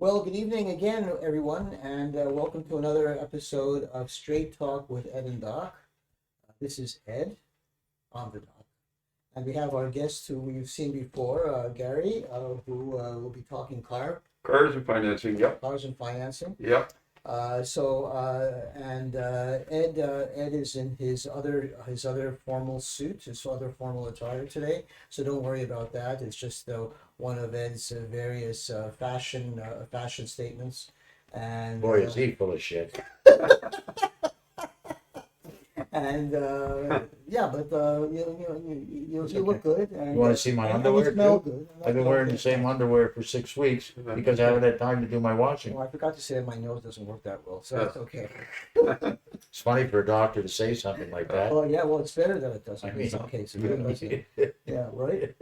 Well, good evening again, everyone, and welcome to another episode of Straight Talk with Ed and Doc. This is Ed on the Doc, and we have our guest who we've seen before, Gary, who will be talking Cars and financing, yep, cars and financing. yep. Ed is in his other formal suit, his other formal attire today. So don't worry about that. It's just one of Ed's various fashion statements, and Boy, is he full of shit. and yeah, but you look good, and You want to see my underwear you smell too? good. And I've been that's wearing the okay. same underwear for 6 weeks because I haven't had time to do my washing. Well, I forgot to say that my nose doesn't work that well, so that's okay. It's funny for a doctor to say something like that. Well, yeah, well, it's better that it doesn't I in mean, some cases. It doesn't. Yeah, right?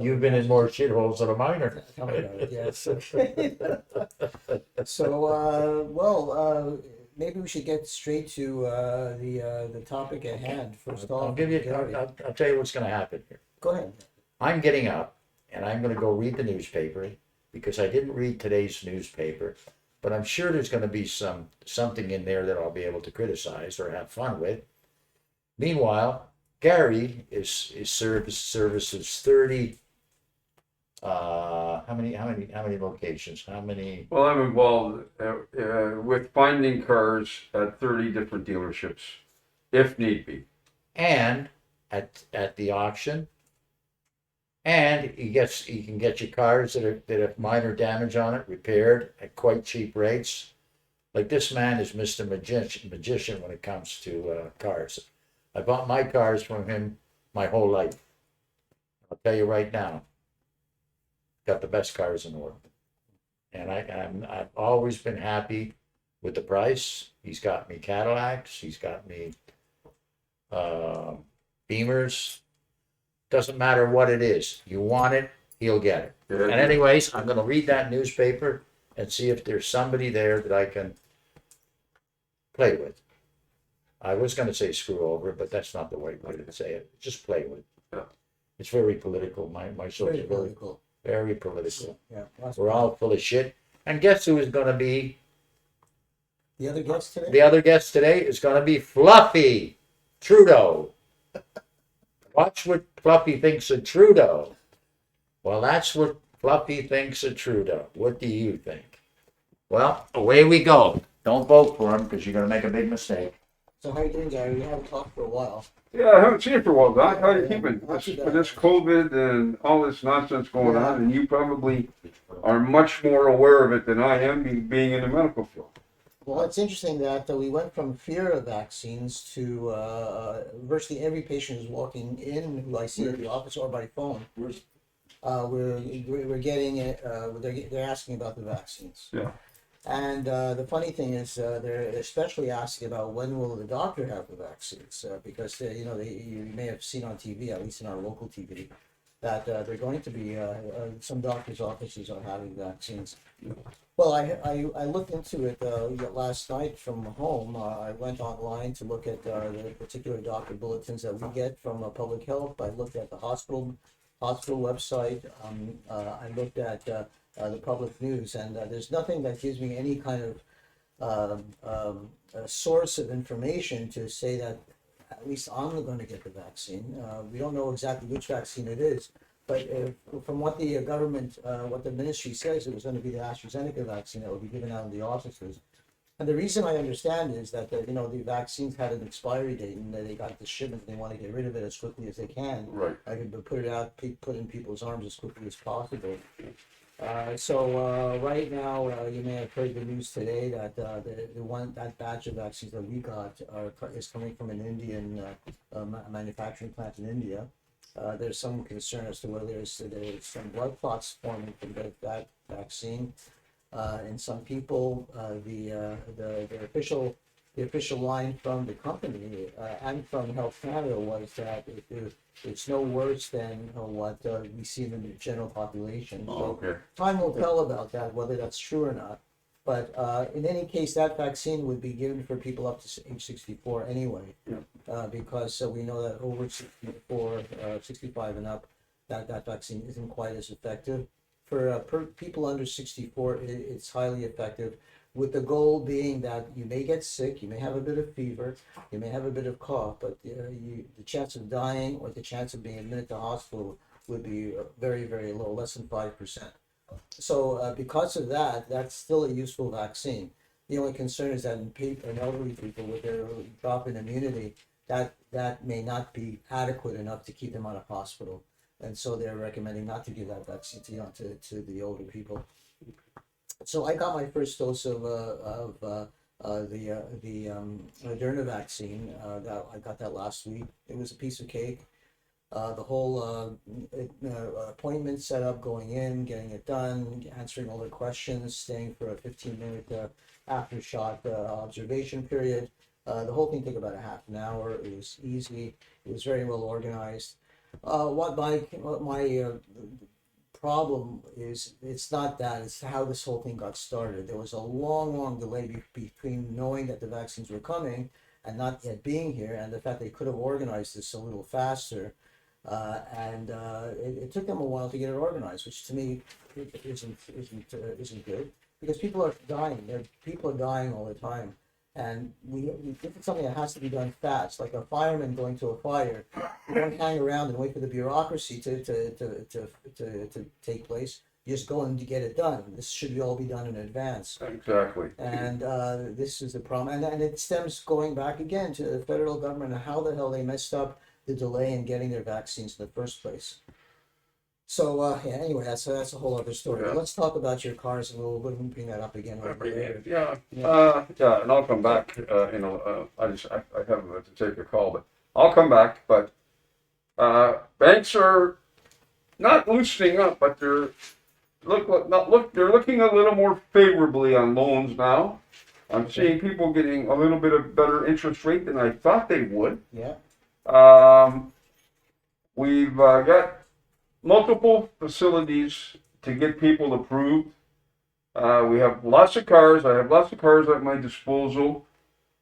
You've been in more shitholes than a minor. Tell me about it, yes. So, maybe we should get straight to the topic at hand. First I'll off, give you. Gary, I'll tell you what's going to happen here. go ahead. I'm getting up and I'm going to go read the newspaper because I didn't read today's newspaper, but I'm sure there's going to be something in there that I'll be able to criticize or have fun with. Meanwhile, Gary services 30. How many locations? How many? Well, I'm involved with finding cars at 30 different dealerships, if need be. And at the auction, and he can get you cars that have minor damage on it repaired at quite cheap rates. Like this man is Mr. Magician when it comes to cars. I bought my cars from him my whole life. I'll tell you right now, got the best cars in the world, and I've always been happy with the price. He's got me Cadillacs. He's got me Beamers. Doesn't matter what it is. You want it, he'll get it. And anyways, I'm going to read that newspaper and see if there's somebody there that I can play with. I was going to say screw over, but that's not the right way to say it. Just play with. Yeah. It's very political. My show Very is political. very political. Yeah. We're all full of shit. And guess who is going to be? The other guest today? The other guest today is going to be Fluffy Trudeau. Watch what Fluffy thinks of Trudeau. Well, that's what Fluffy thinks of Trudeau. What do you think? Well, away we go. Don't vote for him because you're going to make a big mistake. So how are you doing, Gary? We haven't talked for a while. Yeah, I haven't seen you for a while, Doc. How are you Yeah, keeping? not too bad. With this COVID and all this nonsense going Yeah. on, and you probably are much more aware of it than I am, being in the medical field. Well, it's interesting that we went from fear of vaccines to virtually every patient who's walking in who I see at the office or by phone. We're getting it. They're asking about the vaccines. Yeah. And the funny thing is, they're especially asking about when will the doctor have the vaccines, because you may have seen on TV, at least in our local TV, that they're going to be some doctors' offices are having vaccines. Well, I looked into it last night from home. I went online to look at the particular doctor bulletins that we get from public health. I looked at the hospital website. I looked at the public news, and there's nothing that gives me any kind of a source of information to say that at least I'm going to get the vaccine. We don't know exactly which vaccine it is, but from what the government, what the ministry says, it was going to be the AstraZeneca vaccine that would be given out in the offices. And the reason I understand is that the vaccines had an expiry date, and they got the shipment. And they want to get rid of it as quickly as they can. Right. I could put it out, put in people's arms as quickly as possible. So right now, you may have heard the news today that that batch of vaccines that we got is coming from an Indian manufacturing plant in India. There's some concern as to whether there's some blood clots forming from that vaccine. In some people, the official line from the company and from Health Canada was that it's no worse than what we see in the general population. Oh, okay. Time will tell about that, whether that's true or not. But in any case, that vaccine would be given for people up to age 64 anyway, because we know that over 65 and up, that vaccine isn't quite as effective. for people under 64, it's highly effective, with the goal being that you may get sick, you may have a bit of fever, you may have a bit of cough, but the chance of dying or the chance of being admitted to hospital would be very, very low, less than 5%. So because of that, that's still a useful vaccine. The only concern is that in elderly people with their drop in immunity, that may not be adequate enough to keep them out of hospital. And so they're recommending not to give that vaccine to the older people. So I got my first dose of the Moderna vaccine. That I got that last week. It was a piece of cake. The whole appointment set up, going in, getting it done, answering all the questions, staying for a 15-minute after shot observation period. The whole thing took about a half an hour. It was easy. It was very well organized. What my problem is, it's not that, it's how this whole thing got started. There was a long delay between knowing that the vaccines were coming and not yet being here, and the fact they could have organized this a little faster. It took them a while to get it organized, which to me isn't good, because people are dying. People are dying all the time, and this is something that has to be done fast. Like a fireman going to a fire, you don't hang around and wait for the bureaucracy to take place. You just go in to get it done. This should all be done in advance. Exactly. And this is the problem, and it stems going back again to the federal government and how the hell they messed up the delay in getting their vaccines in the first place. So yeah, anyway, that's a whole other story. Yeah. But let's talk about your cars, and we'll bring that up again later. Yeah, and I'll come back. I have to take a call, but I'll come back. But banks are not loosening up, but they're looking a little more favorably on loans now. I'm seeing people getting a little bit of better interest rate than I thought they would. Yeah. We've got multiple facilities to get people approved. We have lots of cars. I have lots of cars at my disposal.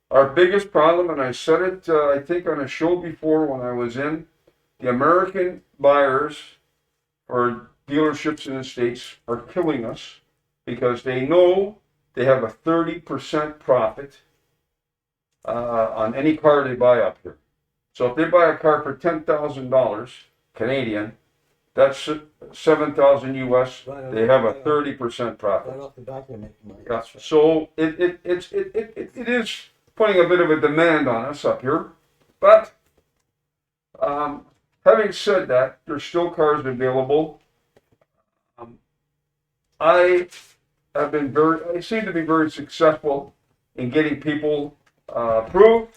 Our biggest problem, and I said it, I think, on a show before when I was in, the American buyers or dealerships in the States are killing us because they know they have a 30% profit on any car they buy up here. So if they buy a car for $10,000 Canadian, that's $7,000 US. They have a 30% profit. Right off the bat, they're making money. Yeah. So it is putting a bit of a demand on us up here. But having said that, there's still cars available. I seem to be very successful in getting people approved,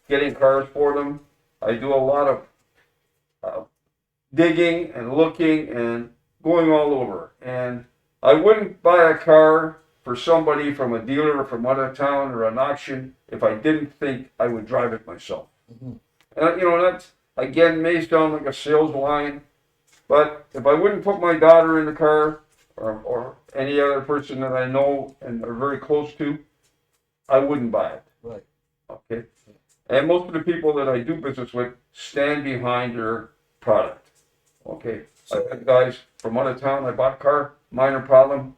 getting cars for them. I do a lot of digging and looking and going all over. And I wouldn't buy a car for somebody from a dealer or from out of town or an auction if I didn't think I would drive it myself. Mm-hmm. And that again may sound like a sales line, but if I wouldn't put my daughter in the car or any other person that I know and are very close to, I wouldn't buy it. Right. Okay. And most of the people that I do business with stand behind their product. Okay. So, I've had guys from out of town, I bought a car, minor problem,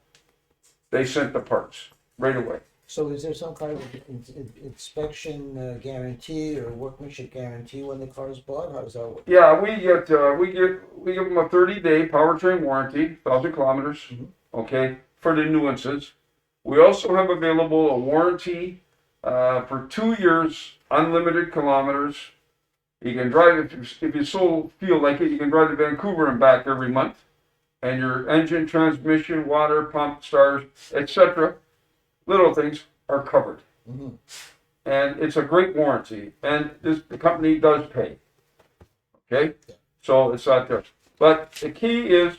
they sent the parts right away. so is there some kind of inspection guarantee or workmanship guarantee when the car is bought? How does that work? Yeah, we give them a 30-day powertrain warranty, 1,000 kilometers, Mhm. okay, for the nuances. We also have available a warranty for 2 years, unlimited kilometers. You can drive, if you so feel like it, you can drive to Vancouver and back every month. And your engine, transmission, water, pump, stars, etc., little things are covered. Mm-hmm. And it's a great warranty. And the company does pay. Okay? So it's not there. But the key is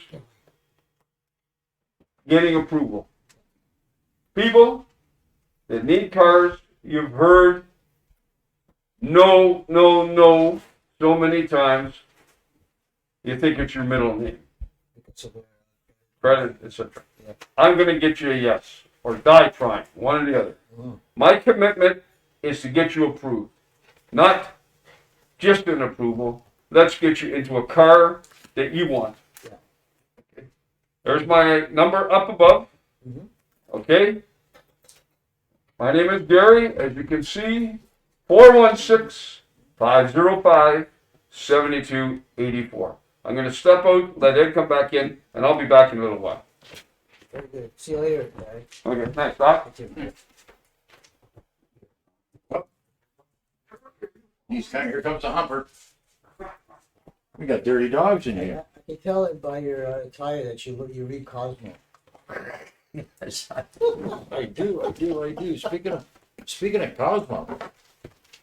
getting approval. People that need cars, you've heard no so many times, you think it's your middle name. Credit, etc. Yeah. I'm going to get you a yes, or die trying, one or the other. Mm-hmm. My commitment is to get you approved. Not just an approval. Let's get you into a car that you want. Yeah. Okay. There's my number up above. Mhm. Okay. My name is Gary. As you can see, 416-505-7284. I'm going to step out, let Ed come back in, and I'll be back in a little while. Very good. See you later, Larry. Okay, thanks, Doc. Thank you. Here comes a humper. We got dirty dogs in here. I can tell it by your attire that you read Cosmo. Yes, I do. Speaking of Cosmo,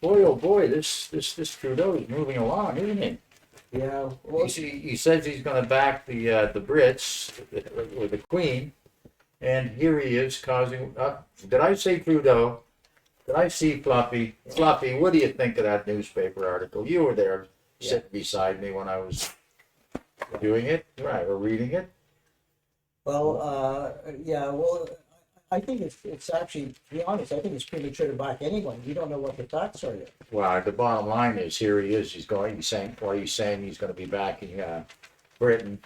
boy, oh boy, this Trudeau is moving along, isn't he? Yeah. Well, He says he's going to back the Brits or the Queen, and here he is causing. Did I say Trudeau? Did I see Fluffy? Fluffy, what do you think of that newspaper article? You were there, sitting beside me when I was doing it, right, or reading it. well, yeah. Well, I think it's actually, to be honest, I think it's premature to back anyone. You don't know what the facts are yet. Well, the bottom line is, here he is. He's saying he's going to be backing Britain.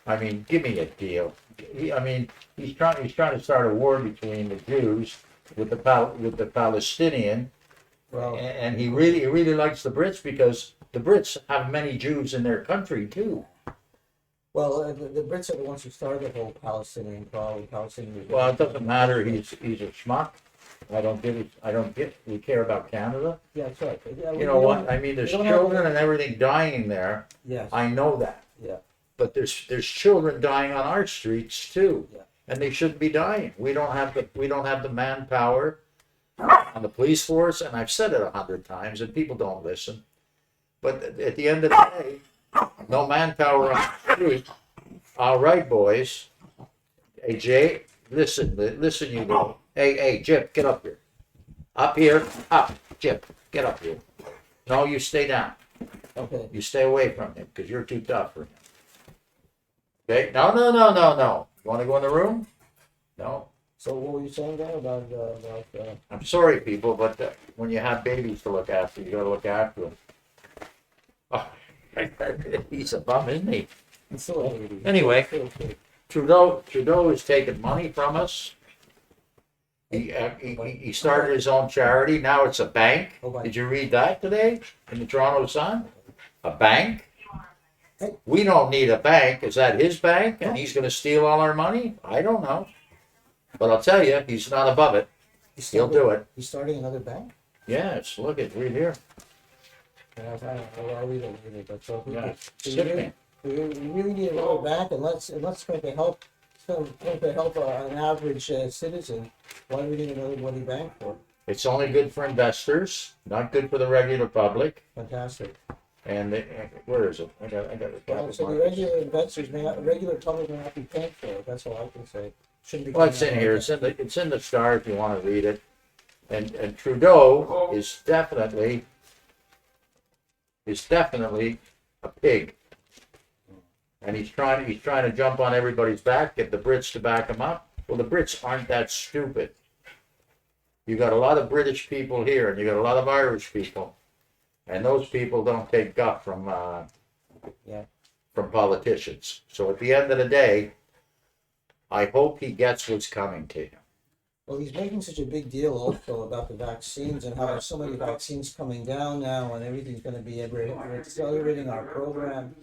I mean, give me a deal. He's trying to start a war between the Jews with the Palestinian, Well, and he really likes the Brits because the Brits have many Jews in their country too. well, the Brits are the ones who started the whole Palestinian problem. Palestinian. Well, it doesn't matter. He's a schmuck. I don't get. We care about Canada. Yeah, that's right. Yeah, You know what? I mean, there's we don't have children any- and everything dying there. Yes. I know that. Yeah. But there's children dying on our streets too, Yeah. and they shouldn't be dying. We don't have the manpower on the police force, and I've said it 100 times, and people don't listen. But at the end of the day, no manpower on the street. All right, boys. Hey, Jay, listen, you know. Hey, Jip, get up here. Up here, up. Jip, get up here. No, you stay down. Okay. You stay away from him because you're too tough for him. Okay? No. You want to go in the room? No. So what were you saying there about I'm sorry, people, but when you have babies to look after, you got to look after them. Oh, he's a bum, isn't he? it's still a baby. Anyway. Still a baby. Trudeau is taking money from us. He started his own charity. Now it's a bank. Oh, my. Did you read that today in the Toronto Sun? A bank? Hey. We don't need a bank. Is that his bank? And he's going to steal all our money? I don't know. But I'll tell you, he's not above it. He'll do it. He's starting another bank? Yes, look at right here. Yeah, I don't know. I'll read it, but so Yeah, we sickening. really need another bank, and let's try to help. Try to help an average citizen. Why do we need another bloody bank for? It's only good for investors, not good for the regular public. Fantastic. And where is it? I got it. Well, so the regular investors regular public may not be paying for it. That's all I can say. Shouldn't be. Well, it's in here. It's in the Star if you want to read it. And Trudeau is definitely a pig. And he's trying to jump on everybody's back, get the Brits to back him up. Well, the Brits aren't that stupid. You got a lot of British people here, and you got a lot of Irish people, and those people don't take guff from politicians. So at the end of the day, I hope he gets what's coming to him. Well, he's making such a big deal also about the vaccines and how there's so many vaccines coming down now, and everything's going to be we're accelerating our program.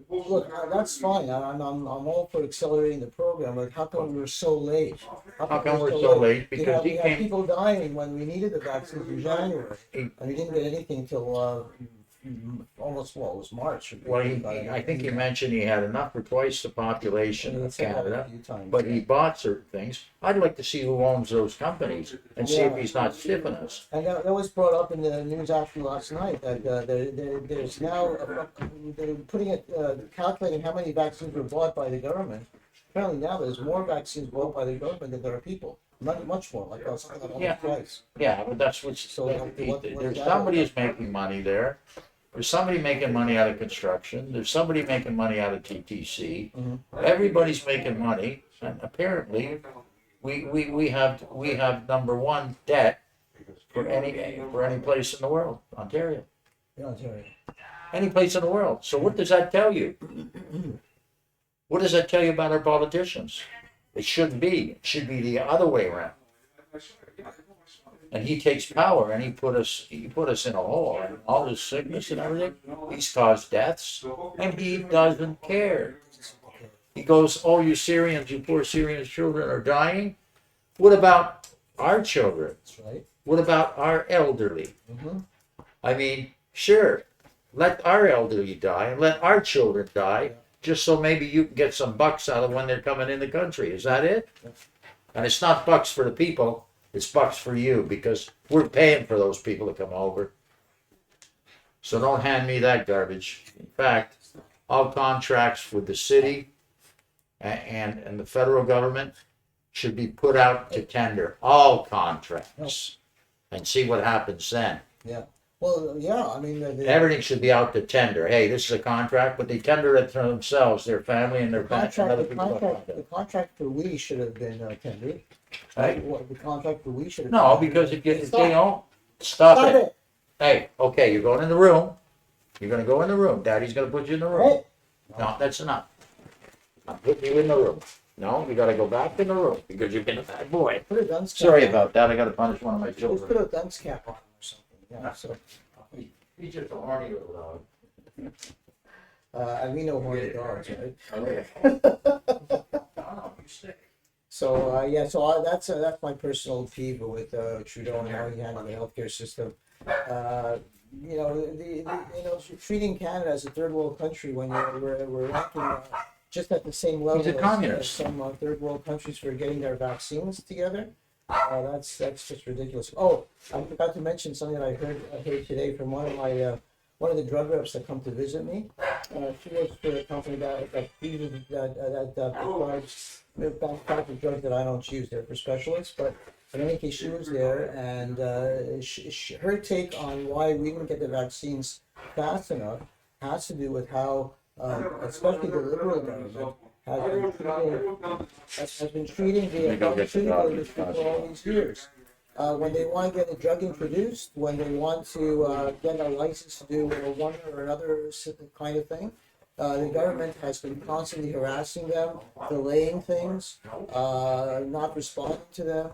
Look, that's fine. I'm all for accelerating the program, but how come we're so late? How come we're so late? We Because he had came. people dying when we needed the vaccines in January, and we didn't get anything until almost, well, it was March. Well, I think he mentioned he had enough for twice the population of Canada, but but he bought certain things. I'd like to see who owns those companies and see if he's not stiffing us. And that was brought up in the news after last night, that there's now, they're putting it, calculating how many vaccines were bought by the government. Apparently now there's more vaccines bought by the government than there are people. Much more, like almost Yeah. twice. Yeah, but that's what's, So there's somebody who's making money there. There's somebody making money out of construction. There's somebody making money out of TTC. Mhm. Everybody's making money, and apparently, we have number one debt for any place in the world, Ontario, Yeah, Ontario. any place in the world. So what does that tell you? What does that tell you about our politicians? It shouldn't be. It should be the other way around. And he takes power and he put us in a hole, and all this sickness and everything. He's caused deaths and he doesn't care. He goes, "Oh, you Syrians, you poor Syrian children are dying. What about our children? That's right. What about our elderly? Mm-hmm. I mean, sure, let our elderly die and let our children die, just so maybe you can get some bucks out of when they're coming in the country. Is that it? And it's not bucks for the people, it's bucks for you, because we're paying for those people to come over. So don't hand me that garbage. In fact, all contracts with the city and the federal government should be put out to tender. All contracts. And see what happens then. Yeah. Well, yeah. I mean, Everything should be out to tender. Hey, this is a contract, but they tender it to themselves, their family, and their bank, and other people. the contract for we should have been tendered. Right? What the contract for we should have. No, tendered. because if they don't, stop it. Hey, okay, you're going in the room. You're gonna go in the room. Daddy's gonna put you in the room. Hey. No, that's enough. I'm putting you in the room. No, you gotta go back in the room because you've been a bad boy. Put a dunce cap. Sorry on. about that. I gotta punish one of my Just children. put a dunce cap on him or something. Yeah. So, He's just a horny little dog. and we know horny dogs, right? Oh, yeah. You stay. So yeah, so that's my personal peeve with Trudeau and how he handled the healthcare system. You know, treating Canada as a third world country when we're ranking just at the same level He's a communist. as some third world countries for getting their vaccines together. That's just ridiculous. Oh, I forgot to mention something that I heard today from one of the drug reps that come to visit me. She works for a company that provides type of drugs that I don't use. They're for specialists, but in any case, she was there, and her take on why we didn't get the vaccines fast enough has to do with how, especially the Liberal government, has been treating the pharmaceutical industry for all these years. When they want to get a drug introduced, when they want to get a license to do one or another kind of thing, the government has been constantly harassing them, delaying things, not responding to them,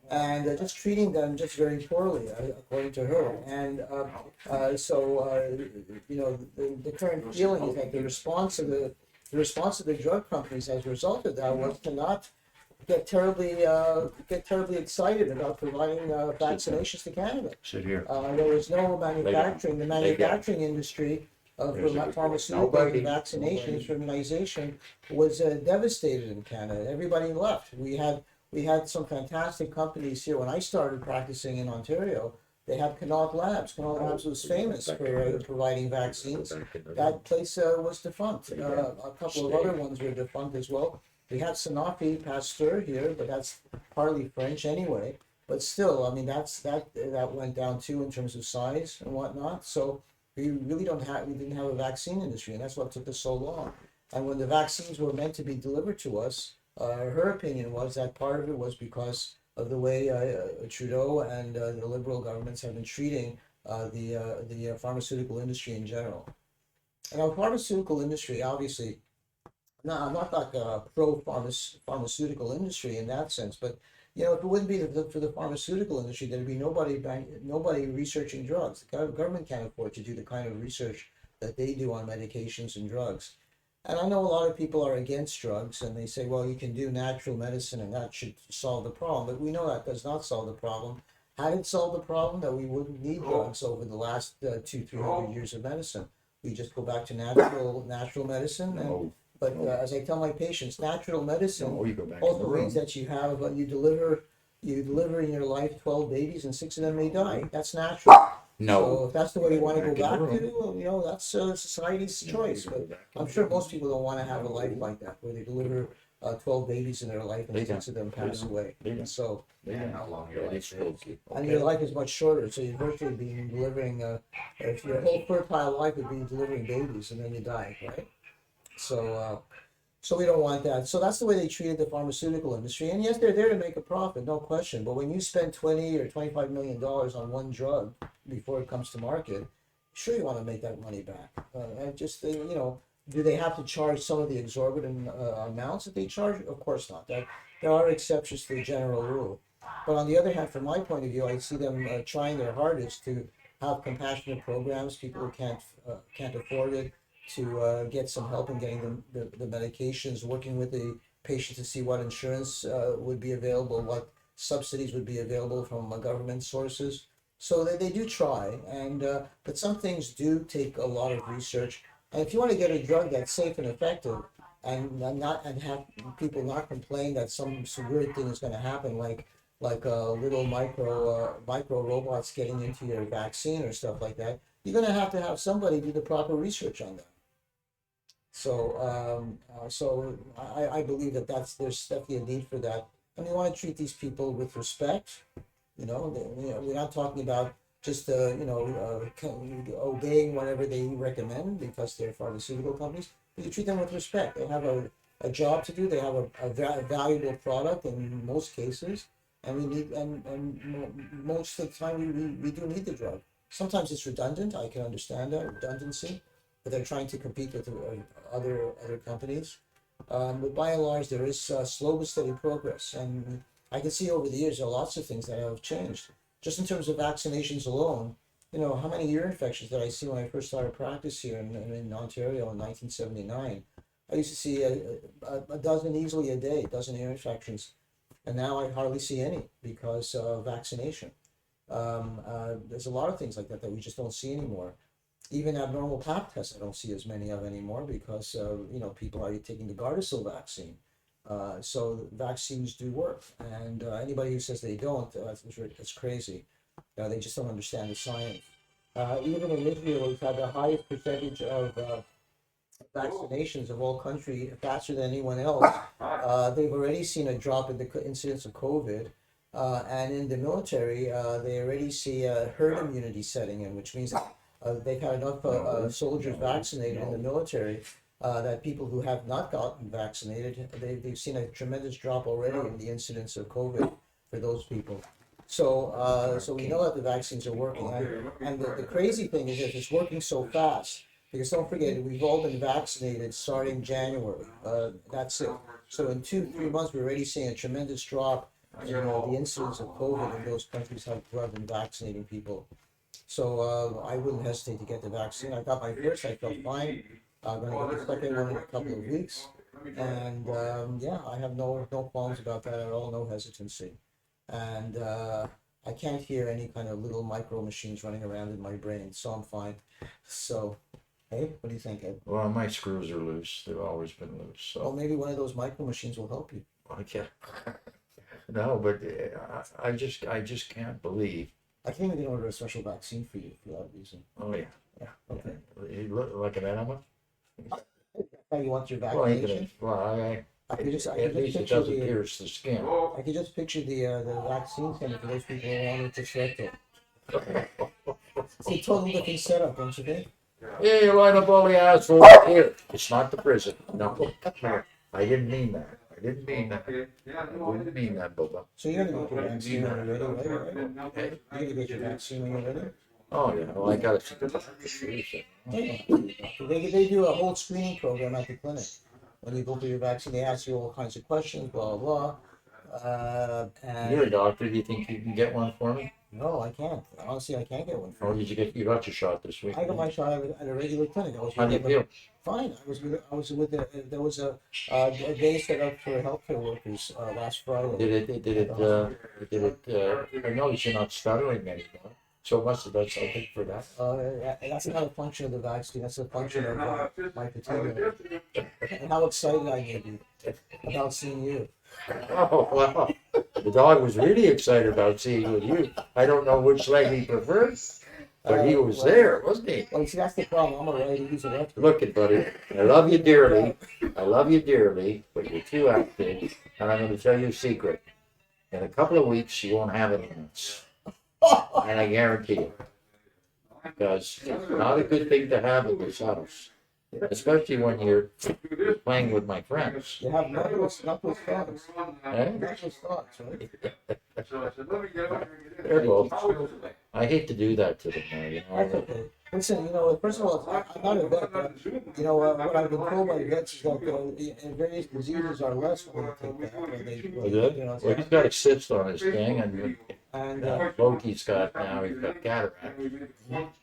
and just treating them just very poorly, according to her. And the current feeling is that the response of the drug companies as a result of that was to not get terribly excited about providing vaccinations to Canada. Sit here. There was no manufacturing. The manufacturing industry for pharmaceutical and vaccinations for immunization was devastated in Canada. Everybody left. We had some fantastic companies here. When I started practicing in Ontario, they had Connaught Labs. Connaught Labs was famous for providing vaccines. That place was defunct. A couple of other ones were defunct as well. We have Sanofi Pasteur here, but that's partly French anyway. But still, I mean, that went down too in terms of size and whatnot. So we didn't have a vaccine industry, and that's what took us so long. And when the vaccines were meant to be delivered to us, her opinion was that part of it was because of the way Trudeau and the Liberal governments have been treating the pharmaceutical industry in general. And our pharmaceutical industry, obviously. No, I'm not like a pharmaceutical industry in that sense, but if it wouldn't be for the pharmaceutical industry, there'd be nobody researching drugs. The government can't afford to do the kind of research that they do on medications and drugs. And I know a lot of people are against drugs, and they say, well, you can do natural medicine, and that should solve the problem. But we know that does not solve the problem. Had it solved the problem, that we wouldn't need drugs over the last 200-300 years of medicine. We just go back to natural medicine and. But as I tell my patients, natural medicine also means that you deliver in your life 12 babies and 6 of them may die. That's natural. No. So if that's the way you want to go back to, that's society's choice. But I'm sure most people don't want to have a life like that, where they deliver 12 babies in their life and 6 of them pass away. So, How long your life is. and your life is much shorter, so you're virtually delivering, if your whole fertile life would be delivering babies and then you die, right? So we don't want that. So that's the way they treated the pharmaceutical industry. And yes, they're there to make a profit, no question. But when you spend $20 or $25 million on one drug before it comes to market, sure you want to make that money back. And just do they have to charge some of the exorbitant amounts that they charge? Of course not. There are exceptions to the general rule. But on the other hand, from my point of view, I see them trying their hardest to have compassionate programs. People who can't afford it to get some help in getting the medications, working with the patient to see what insurance would be available, what subsidies would be available from government sources. So they do try, and but some things do take a lot of research. And if you want to get a drug that's safe and effective, and have people not complain that some weird thing is going to happen, like little micro robots getting into your vaccine or stuff like that, you're going to have somebody do the proper research on that. So I believe there's definitely a need for that, and we want to treat these people with respect. We're not talking about just obeying whatever they recommend because they're pharmaceutical companies. But you treat them with respect. They have a job to do. They have a valuable product in most cases, and we need and most of the time we do need the drug. Sometimes it's redundant. I can understand that redundancy, but they're trying to compete with other companies. But by and large, there is slow but steady progress, and I can see over the years there are lots of things that have changed. Just in terms of vaccinations alone, how many ear infections did I see when I first started practice here in Ontario in 1979? I used to see a dozen easily a day, a dozen ear infections, and now I hardly see any because of vaccination. There's a lot of things like that we just don't see anymore. Even abnormal pap tests, I don't see as many of anymore because people are taking the Gardasil vaccine. So vaccines do work, and anybody who says they don't, it's crazy. They just don't understand the science. Even in Israel, we've had the highest percentage of vaccinations of all country, faster than anyone else. They've already seen a drop in the incidence of COVID, and in the military, they already see a herd immunity setting in, which means they've had enough soldiers vaccinated in the military that people who have not gotten vaccinated, they've seen a tremendous drop already in the incidence of COVID for those people. So we know that the vaccines are working, and the crazy thing is that it's working so fast. Because don't forget, we've all been vaccinated starting January. That's it. So in 2-3 months, we're already seeing a tremendous drop in the incidence of COVID in those countries who have been vaccinating people. So I wouldn't hesitate to get the vaccine. I got my first, I felt fine. I'm going to get the second one in a couple of weeks. And I have no qualms about that at all, no hesitancy. And I can't hear any kind of little micro machines running around in my brain, so I'm fine. So, hey, what do you think, Ed? Well, my screws are loose. They've always been loose. Well, So, maybe one of those micro machines will help you. yeah. No, but I just can't believe. I can even order a special vaccine for you for that reason. Oh yeah. Yeah, okay. You look like an animal. Now you want your Well, ain't vaccination? it? Well, I could just at least it picture doesn't the pierce the skin. I could just picture the vaccine center for those people who wanted to start it. It's a totally different setup, don't you think? Yeah, you line up all the assholes here. It's not the prison. No, I didn't mean that. I didn't mean that. I didn't mean that, Bubba. So you're gonna get your vaccine when you're ready, right? Hey. You're gonna get your vaccine when you're ready? Oh yeah, well I got it. They do a whole screening program at the clinic. When you go for your vaccine, they ask you all kinds of questions, blah blah blah. You're a And doctor. Do you think you can get one for me? no, I can't. Honestly, I can't get one. Or did you got your shot this week? I got my shot at a regular clinic. How do you feel? Fine. I was with there was a day set up for healthcare workers last Friday. I notice you're not stuttering anymore. So it must have done something for that. That's not a function of the vaccine. That's a function of my fatigue and how excited I may be about seeing you. Oh, wow. The dog was really excited about seeing with you. I don't know which leg he preferred, but he was there, wasn't he? Well, see, that's the problem. I'm a righty, he's a lefty. Look it, buddy. I love you dearly. I love you dearly, but you're too active. And I'm going to tell you a secret. In a couple of weeks, you won't have any nuts. And I guarantee you. Because it's not a good thing to have in this house. especially when you're playing with my friends. You have knuckles thoughts. Eh? Knuckles thoughts, right? So I said, let me get up here and get There this. you go. I hate to do that to them, though, you That's know. okay. Listen, first of all, I'm not a vet, but what I've been told by vets is that various diseases are less when they take that. Well, he's got a cyst on his thing, And Loki's got cataract.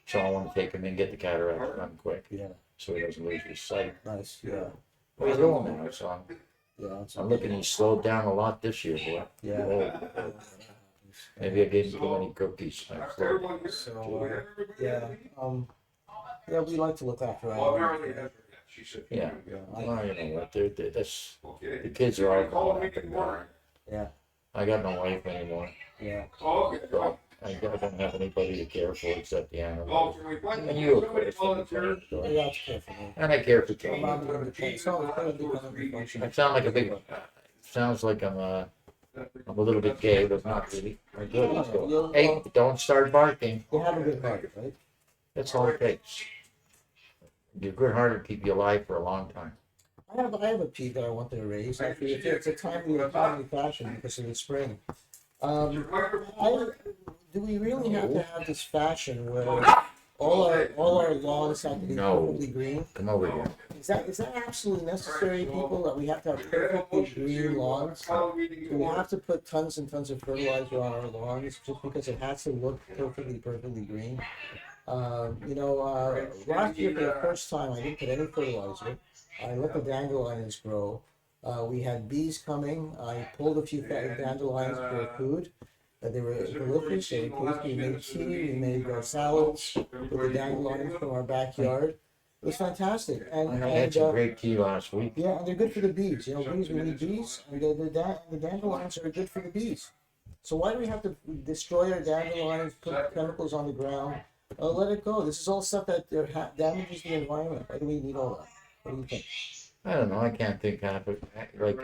So I want to take him in, get the cataract done quick, yeah, so he doesn't lose his sight. nice, yeah, But he's old now, so yeah, I'm looking. He's slowed down a lot this year, boy. yeah. Oh, maybe I gave him too many cookies. I slowed down. So yeah, we like to look after Well, our apparently, animals. she said. Yeah. Yeah, Well, you know what? That's Okay. the kids are all grown up and gone. yeah, I got no wife anymore, yeah. Okay. so I don't have anybody to care for except the Oh, animals. can we find And you, of somebody course, volunteer? You have to care for me. and I care for I'm Jane. not independent. It's not independent function. I sound like a big. Sounds like I'm a little bit gay, but not really. I'm good. Let's go. Hey, don't start barking. You have a good heart, right? That's all it takes. Your good heart will keep you alive for a long time. I have a pea that I want to raise. Actually, it's a timely fashion because of the spring. Do we really have to have this fashion where all our lawns have to be No. perfectly green? Come over here. Is that absolutely necessary, people? That we have to have perfectly green lawns? Do we have to put tons and tons of fertilizer on our lawns just because it has to look perfectly green? Last year for the first time, I didn't put any fertilizer. I let the dandelions grow. We had bees coming. I pulled a few dandelions for food. They were delicious. They were tasty. We made tea. We made salads with the dandelions from our backyard. It was fantastic. I had some great tea last week. Yeah, and they're good for the bees. Bees, we need bees. And the dandelions are good for the bees. So why do we have to destroy our dandelions, put chemicals on the ground? Let it go. This is all stuff that damages the environment. Why do we need all that? What do you think? I don't know. I can't think half it. Like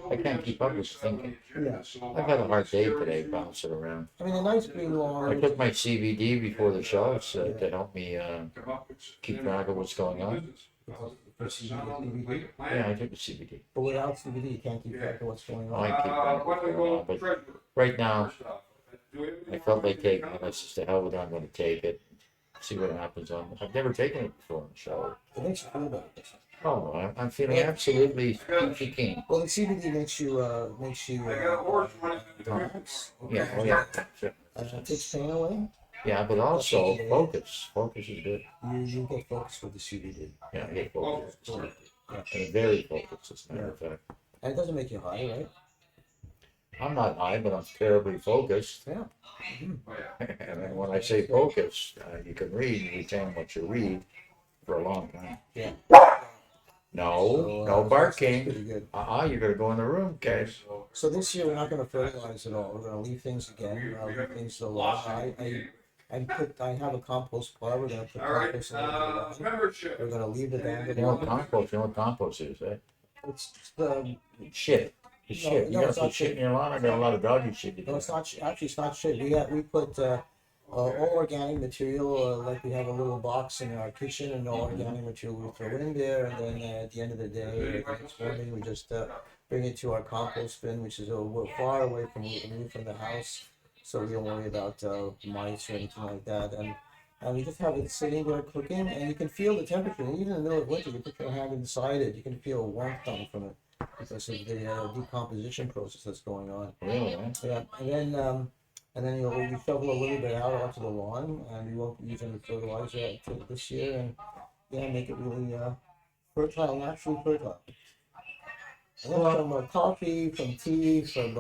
I can't keep up with thinking. Yeah. I've had a hard day today, bouncing around. I mean, a nice green I lawn. took my CBD before the show to help me keep track of what's going on. For CBD. Yeah, I took the CBD. But without CBD, you can't keep track of what's going I on. keep track of what's going on, but right now I felt like taking it. I said, "To hell with it, I'm going to take it. See what happens on." I've never taken it before in the show. It makes you feel better. Oh, no, I'm feeling absolutely peachy keen. Well, the CBD makes you relax. Yeah, oh yeah. Sure. Takes pain away. Yeah, but also focus. Focus is good. You get focused with the CBD. Yeah, I get focus. Yeah. And very focused, as a matter of fact. And it doesn't make you high, right? I'm not high, but I'm terribly focused. Yeah. And then when I say focus, you can read and retain what you read for a long time. Yeah. No, So, no that's barking. pretty good. You're gonna go in the room, Cash. So this year we're not going to fertilize at all. We're going to leave things again. Leave things alone. I have a compost pile. We're going to put compost in the lawn. Membership. We're going to leave the You know what dandelion. compost is, eh? It's just Shit. It's shit. You no, gotta it's not put shit shit. in your lawn. I got a lot of doggy shit to do. No, it's not. Actually, it's not shit. We put all organic material. Like we have a little box in our kitchen, and all organic material we throw in there. And then at the end of the day, the next morning, we just bring it to our compost bin, which is far away from the house, so we don't worry about mice or anything like that. And we just have it sitting there cooking, and you can feel the temperature. And even in the middle of winter, you put your hand inside it, you can feel warmth coming from it because of the decomposition process that's going on. Really, eh? Yeah, and then we shovel a little bit out onto the lawn, and we won't use any fertilizer this year, and make it really fertile, naturally fertile. And then from coffee, from tea, from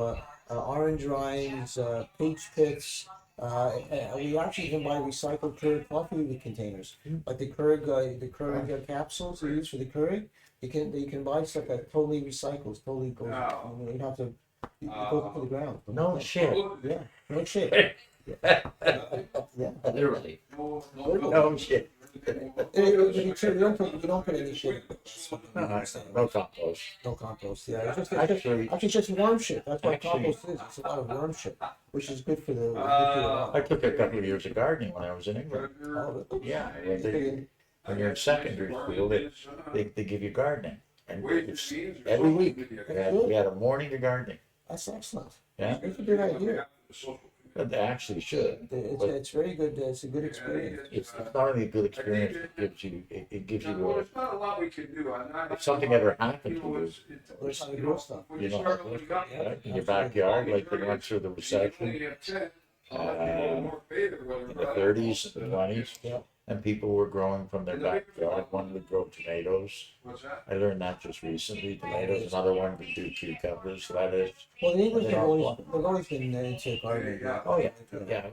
orange rinds, peach pits. We actually can buy recycled Keurig coffee containers, like the Keurig capsules we use for the Keurig. You can buy stuff that totally recycles, totally goes. You have to. It goes into the ground. No shit. Yeah, no shit. Yeah. Literally. No No shit. You don't put any shit. No compost. No compost. Yeah, Actually, it's just worm shit. That's what Actually- compost is. It's a lot of worm shit, which is good for the. I took a couple of years of gardening when I was in England. Oh, Yeah, I went You're to, getting when you're in secondary school, they give you gardening. And it's every week. We had a morning to gardening. That's excellent. Yeah. It's a good idea. But they actually should. But It's very good. It's a good experience. it's not only a good experience, it gives you Well, there's not a lot we can do. if something ever happened to you, Learn how to grow stuff. you know, right, in your backyard, like they went through the recession in the 30s and 20s, Yeah. and people were growing from their backyard. One would grow tomatoes. What's that? I learned that just recently. Tomatoes. Another one would do cucumbers, lettuce. Well, the English They have all always, they've always been into gardening. Oh yeah, yeah.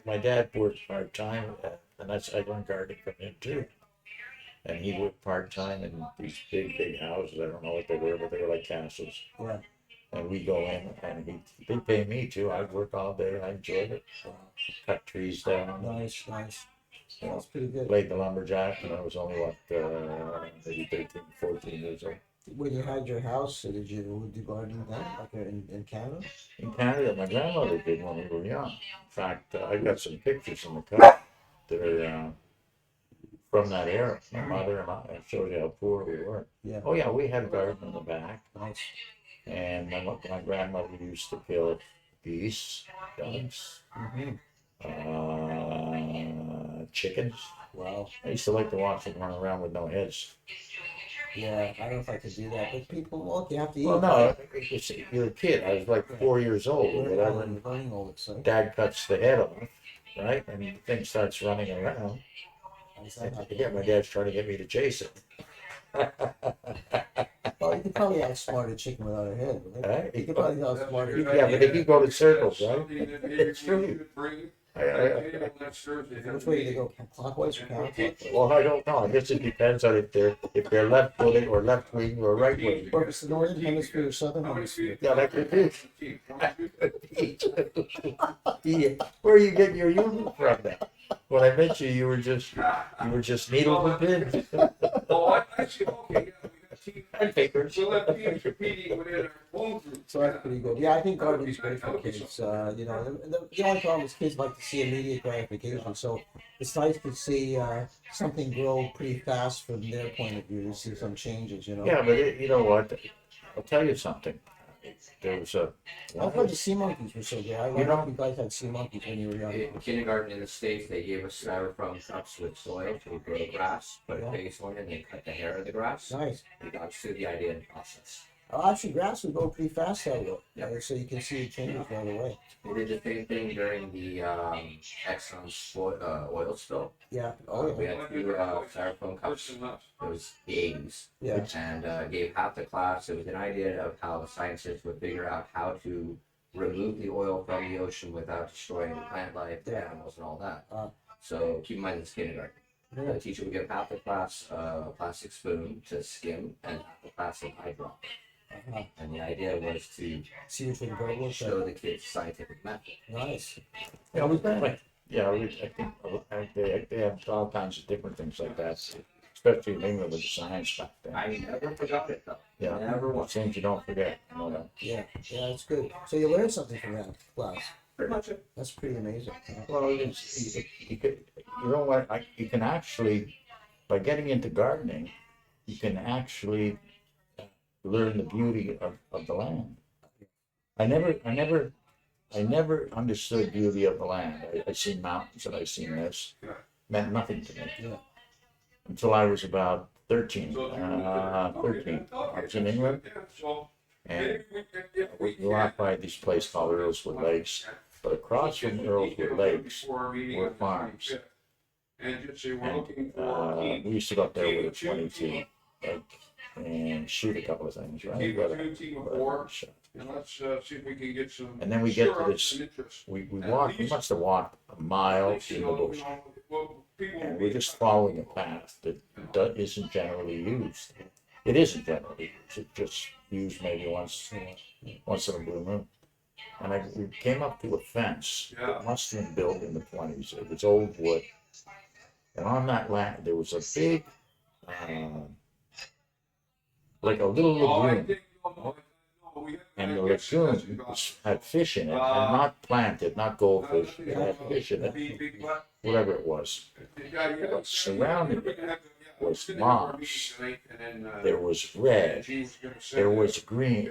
My dad worked part time, and I learned gardening from him too. And he worked part time in these big houses. I don't know what they were, but they were like castles. Yeah. And we go in, and they pay me too. I'd work all day. I enjoyed it. Cut trees down. Nice. Yeah, that's pretty good. Played the lumberjack, and I was only maybe 13, 14 years old. When you had your house, did you do gardening then, like in Canada? In Canada, my grandmother did when we were young. In fact, I got some pictures in the car that are from that era. My mother and I showed you how poor we were. Yeah. Oh yeah, we had a garden in the back, Nice. and my grandmother used to kill geese, ducks, chickens. Wow. I used to like to watch them run around with no heads. Yeah, I don't know if I could do that, but people, look, you have to eat. Well, no, you're a kid. I was like 4 years old or whatever. You're learning all this, right? Dad cuts the head off, right? And the thing starts running around. Yeah, my dad's trying to get me to chase it. Well, you could probably outsmart a chicken without a head, right? Right? You could probably outsmart it. Yeah, but they keep going in circles, right? It's true. Which way do they go? Clockwise or counterclockwise? Well, I don't know. I guess it depends on if they're left-footed or left-wing or right-wing. Or if it's the northern hemisphere or southern hemisphere. Yeah, that could be. Yeah. Where are you getting your humor from? Then? When I met you, you were just needles and pins. Oh, I see. Okay, And papers. we'll have teams competing within our own group. So that's pretty good. Yeah, I think gardening's great for kids. You know, the only problem is kids like to see immediate gratification. So it's nice to see something grow pretty fast from their point of view, to see some changes, you know. Yeah, but you know what? I'll tell you something. There was a. I thought the sea monkeys were so good. I You know- like you guys had sea monkeys when you were young. In kindergarten in the States, they gave us styrofoam cups with soil to grow grass, put a base on it, and they cut the hair of the grass. Nice. We got through the idea and process. Actually, grass would go pretty fast that way. So you can see the changes right away. We did the same thing during the Exxon oil spill. Yeah. We had two styrofoam cups. It was the 80s. Yeah. And gave half the class. It was an idea of how the scientists would figure out how to remove the oil from the ocean without destroying the plant life, the animals, and all that. So keep in mind it's kindergarten. Yeah. The teacher would give half the class a plastic spoon to skim and half the class a high drop. And the idea was to See which one go. show the kids scientific method. Nice. Yeah, I think they have all kinds of different things like that, especially in England with the science back then. I never forgot it though. Yeah, Never one once. things you don't forget. You know that. Yeah, that's good. So you learned something from that class. Pretty much it. That's pretty amazing. Well, you know what? You can actually, by getting into gardening, you can actually learn the beauty of the land. I never understood beauty of the land. I seen mountains and I seen this. Meant nothing to me. Yeah. Until I was about 13. 13. I was in England, and we walked by this place called Earlswood Lakes. But across from Earlswood Lakes were farms. And we used to go up there with a 22, like, and shoot a couple of things, right? And let's see if we can get some. And then we get to this. We walked. We must have walked a mile in the bush, and we're just following a path that isn't generally used. It isn't generally used. It's just used maybe once in a blue moon. And we came up to a fence that must have been built in the 20s. It was old wood. And on that land, there was a big, like a little lagoon. And the lagoon had fish in it, and not planted, not goldfish. It had fish in it. whatever it was. But surrounding it was moss. There was red. There was green.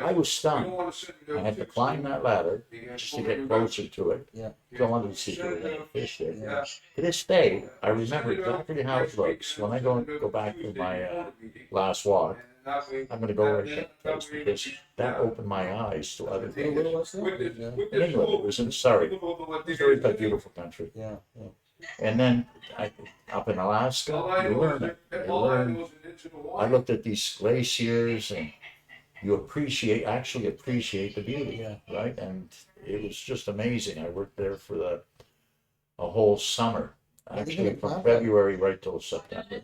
I was stunned. I had to climb that ladder just to get closer to it. Yeah. So I wanted to see if there were any fish there. Yeah. To this day, I remember exactly how it looks. When I go back to my last walk, I'm going to go right that place because that opened my eyes to other things. Where was that? In England, it was in Surrey. Surrey's a beautiful country. Yeah. And then up in Alaska, you learn it. I looked at these glaciers and you actually appreciate the beauty, Yeah. right? And it was just amazing. I worked there for a whole summer, actually from February right till September,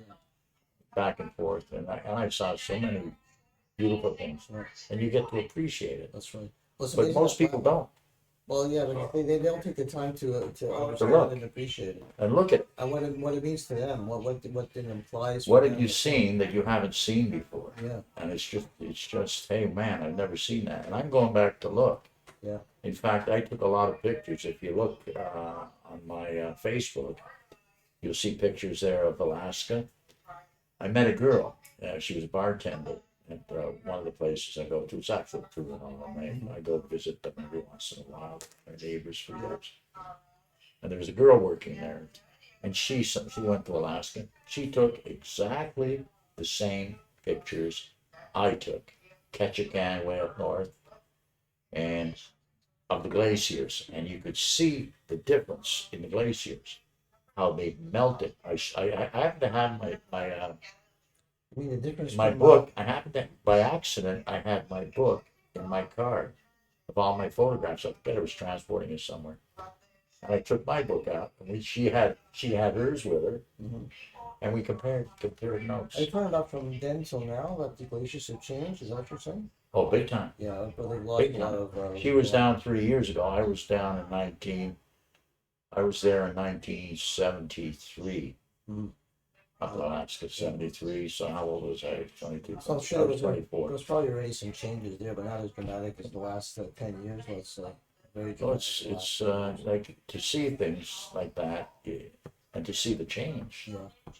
back and forth. And I saw so many beautiful things, and you get to appreciate it. That's right. Well, But most people don't. Well, yeah, but they don't take the time to understand look. and appreciate it. And look at And what it means to them, what it implies. For what have them. you seen that you haven't seen before? Yeah. And it's just, hey man, I've never seen that. And I'm going back to look. Yeah. In fact, I took a lot of pictures. If you look on my Facebook, you'll see pictures there of Alaska. I met a girl. She was a bartender at one of the places I go to. It's actually two of them. I go visit them every once in a while. My neighbors for years. And there was a girl working there, and she went to Alaska. She took exactly the same pictures I took, Ketchikan way up north, and of the glaciers, and you could see the difference in the glaciers, how they melted. I happened to have I mean, the difference. my from, book. I happened to, by accident, I had my book in my car of all my photographs. I bet I was transporting it somewhere, and I took my book out, and she had hers with her, and we compared notes. Are you talking about from then till now that the glaciers have changed? Is that what you're saying? Oh, big time. Yeah, but they've lost Big a lot time. of. She was down 3 years ago. I was down in 19. I was there in 1973. Mhm. Up in Alaska, 73. So how old was I? 22. So I'm I sure there was was 24. there's probably already some changes there, but not as dramatic as the last 10 years. Let's say very Well, dramatic. it's like to see things like that and to see the change.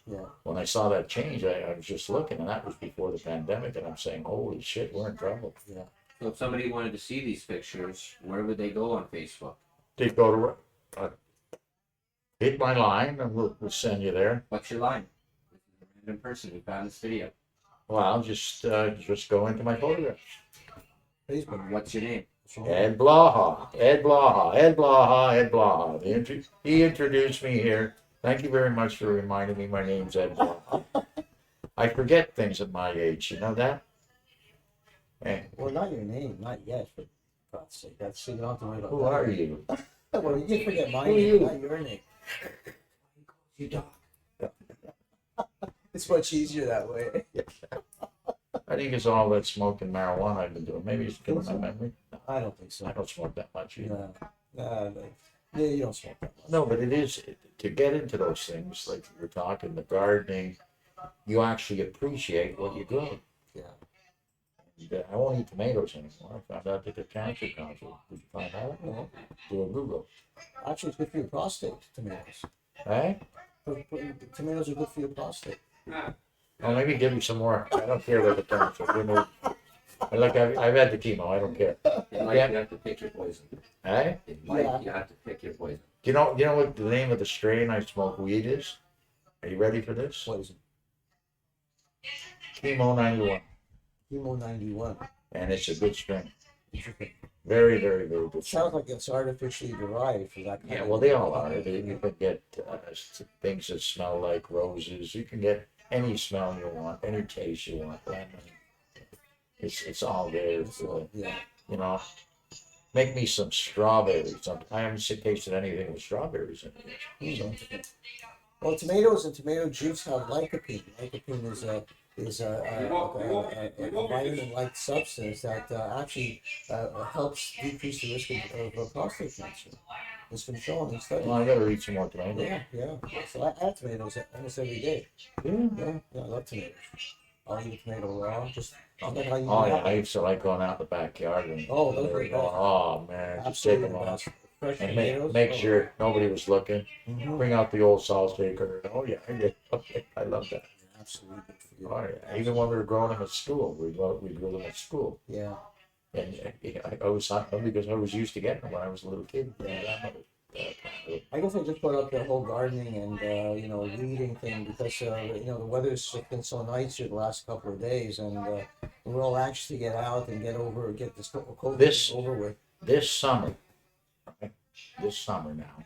Yeah. When I saw that change, I was just looking, and that was before the pandemic, and I'm saying, holy shit, we're in trouble. Yeah. So if somebody wanted to see these pictures, where would they go on Facebook? They go to hit my line, and we'll send you there. What's your line? This is a random person who found this video. Well, I'll just go into my photographs. Facebook. What's your name? Ed Blaha, Ed Blaha, Ed Blaha, Ed Blaha. He introduced me here. Thank you very much for reminding me my name's Ed Blaha. I forget things at my age, you know that? And Well, not your name, not yet. For God's sake, that's so you don't have to worry about who that. are you? Well, you can forget my Who are name, you? not your name. You dog. It's much easier that way. I think it's all that smoking marijuana I've been doing. Maybe it's killing my memory. I don't think so. I don't smoke that much either. Yeah, you don't smoke that much. No, but it is to get into those things, like we're talking, the gardening, you actually appreciate what you grow. Yeah. And, I won't eat tomatoes anymore. I found out that they're cancer causal. Did you find out? No. Do a Google. Actually, it's good for your prostate, tomatoes. Hey? Tomatoes are good for your prostate. Oh, maybe give me some more. I don't care about the cancer. Give me. I've had the chemo. I don't care. It might Yeah. you have to pick your poison. Hey? It might Yeah. you have to pick your poison. Do you know what the name of the strain I smoke weed is? Are you ready for this? What is it? Chemo 91. Chemo 91. And it's a good strain. Interesting. Very, very, very good. It sounds like it's artificially derived for that kind Yeah, of. well, they all are. You can get things that smell like roses. You can get any smell you want, any taste you want. Lemon. It's all there. So, yeah. You know, make me some strawberries. I haven't tasted anything with strawberries in it. So, Well, tomatoes and tomato juice have lycopene. Lycopene is a vitamin-like substance that actually helps decrease the risk of prostate cancer. It's been shown in studies. well, I gotta eat some more tomatoes. Yeah. So I add tomatoes almost every day. Yeah, I love tomatoes. I'll eat a tomato raw, just like how you Oh eat yeah, apple. I used to like going out in the backyard and Oh, those are going, the best. oh man, just take Absolutely them the off. best. Fresh and tomatoes. make Oh, sure nobody was looking. mhm. Bring out the old salt shaker. Oh yeah, I love that. Absolutely good for you. Oh yeah. Even when we were growing them at school, we grew them at school. Yeah. And I was hunting them because I was used to getting them when I was a little kid. Yeah. Uh, I guess I just brought up the whole gardening and reading thing because the weather's just been so nice here the last couple of days, and we're all anxious to get out and get this COVID This- over with. this summer, right? This summer now,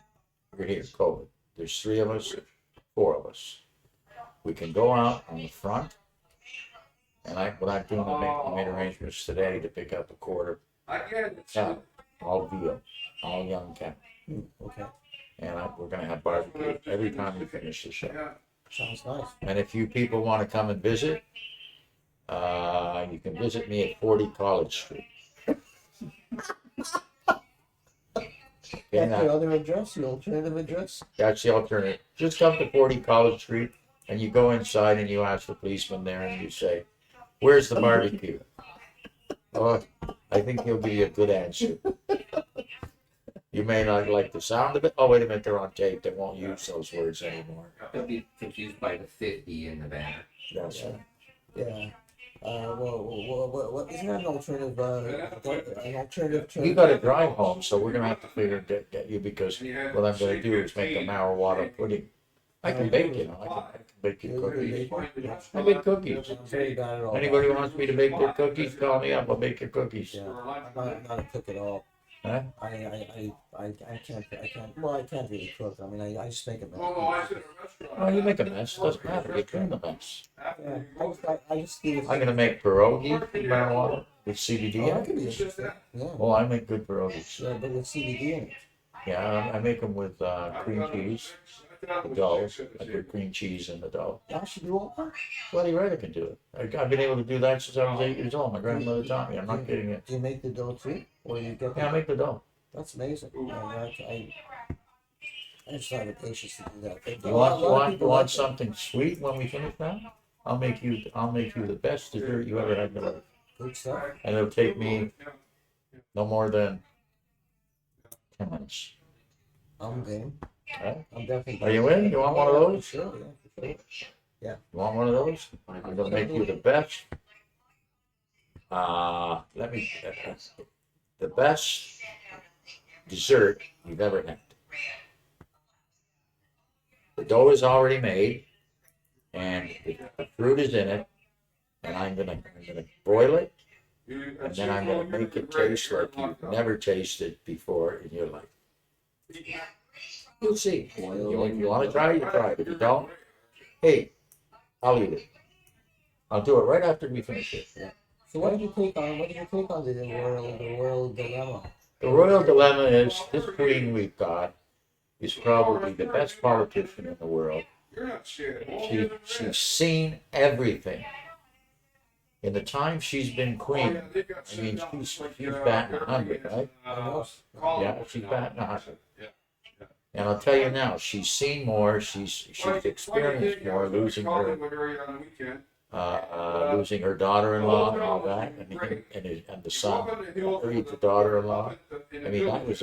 we're here, COVID. There's 3 of us, 4 of us. We can go out on the front, and what I'm doing, I made arrangements today to pick up a quarter cow, all veal, all young cow. Okay, And we're gonna have barbecue every time we finish the show. sounds nice. And if you people wanna come and visit, you can visit me at 40 College Street. Okay, That's the now, other address, the alternative address. that's the alternative. Just come to 40 College Street, and you go inside and you ask the policeman there, and you say, "Where's the barbecue?" Oh, I think he'll give you a good answer. You may not like the sound of it. Oh, wait a minute, they're on tape. They won't use those words anymore. Don't be confused by the 50 in the banner. That's right. Yeah. What isn't that an alternative? An alternative term? You got to drive home, so we're gonna have to figure get you because what I'm gonna do is make a marijuana pudding. I can bake it. I can bake you cookies. I make cookies. Sounds very bad at all. Anybody wants me to make their cookies, call me up. I'll make your cookies. Yeah, I'm not a cook at all. Huh? I can't. Well, I can't really cook. I mean, I just make a mess. Well, you make a mess. Doesn't matter. You clean the mess. Yeah, I just do it. I'm gonna make pierogi with marijuana with CBD Oh, in that it. could be interesting. Yeah. Well, I make good pierogies. Yeah, but with CBD in it. Yeah, I make them with cream cheese, the dough. I put cream cheese in the dough. I should do all that. Bloody right, I can do it. I've been able to do that since I was 8 years old. My grandmother taught me. I'm not kidding you. Do you make the dough too, or you get? Yeah, I make the dough. That's amazing. Yeah, I just don't have the patience to do that. You want something sweet when we finish now? I'll make you the best dessert you ever had in your life. Good stuff. And it'll take me no more than 10 minutes. I'm game. Right? I'm definitely. Are you in? You want one of those? Sure. Yeah. For sure. You want one of those? I'm gonna make you the best. The best dessert you've ever had. The dough is already made, and the fruit is in it, and I'm gonna boil it, and then I'm gonna make it taste like you've never tasted before in your life. You'll see. You want to try it, you try it. If you don't, hey, I'll eat it. I'll do it right after we finish it. So what did you take on? What did you take on the royal dilemma? The royal dilemma is this queen we've got is probably the best politician in the world. She's seen everything. In the time she's been queen, I mean, she's batting 100, right? Yeah, she's batting 100. And I'll tell you now, she's seen more, she's experienced more, losing her daughter-in-law and all that, and the son married the daughter-in-law. I mean, that was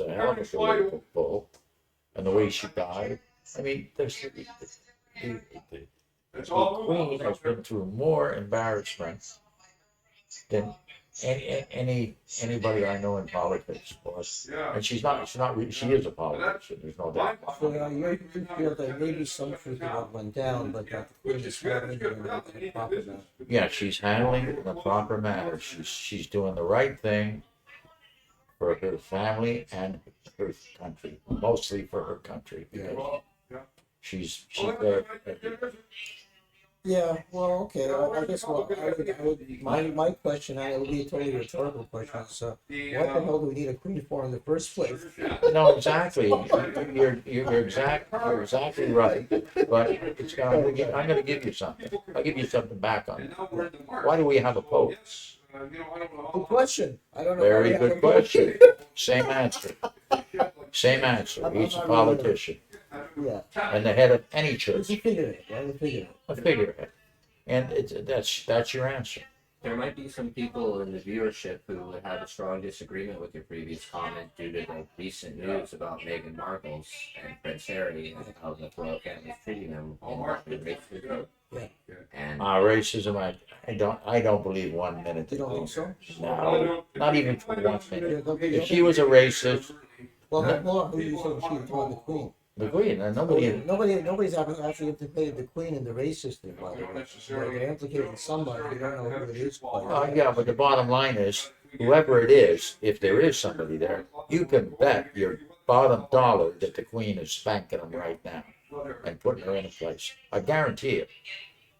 a hell of a political bull, and the way she died. I mean, the queen has been through more embarrassment than anybody I know in politics was. And she is a politician. There's no doubt. So you feel that maybe some truth of what went down, but that the queen is handling it in a proper manner. Yeah, she's handling it in a proper manner. She's doing the right thing for her family and her country, mostly for her country, because she's there. Yeah, well, okay. I guess my question, and it would be a totally rhetorical question, is what the hell do we need a queen for in the first place? No, exactly. You're exactly right. But I'm going to give you something. I'll give you something back on it. Why do we have a pope? Good question. I don't know. Very good question. Same answer. Same answer. He's a politician. Yeah. And the head of any church. It's a figurehead, right? A figurehead. A figurehead. And that's your answer. There might be some people in the viewership who would have a strong disagreement with your previous comment due to the recent news about Meghan Markle's and Prince Harry and how the royal family is treating them in racism. Yeah. And Racism, I don't believe 1 minute. You don't think so? No, not even for 1 Yeah, minute. don't think- If she was a racist, Well, hold on. Who you saying she was on the Queen? the Queen, Nobody's actually implicated the Queen in the racist thing, by the way. They're implicating somebody. We don't know who it is. Yeah, but the bottom line is, whoever it is, if there is somebody there, you can bet your bottom dollar that the Queen is spanking them right now and putting her in a place. I guarantee it.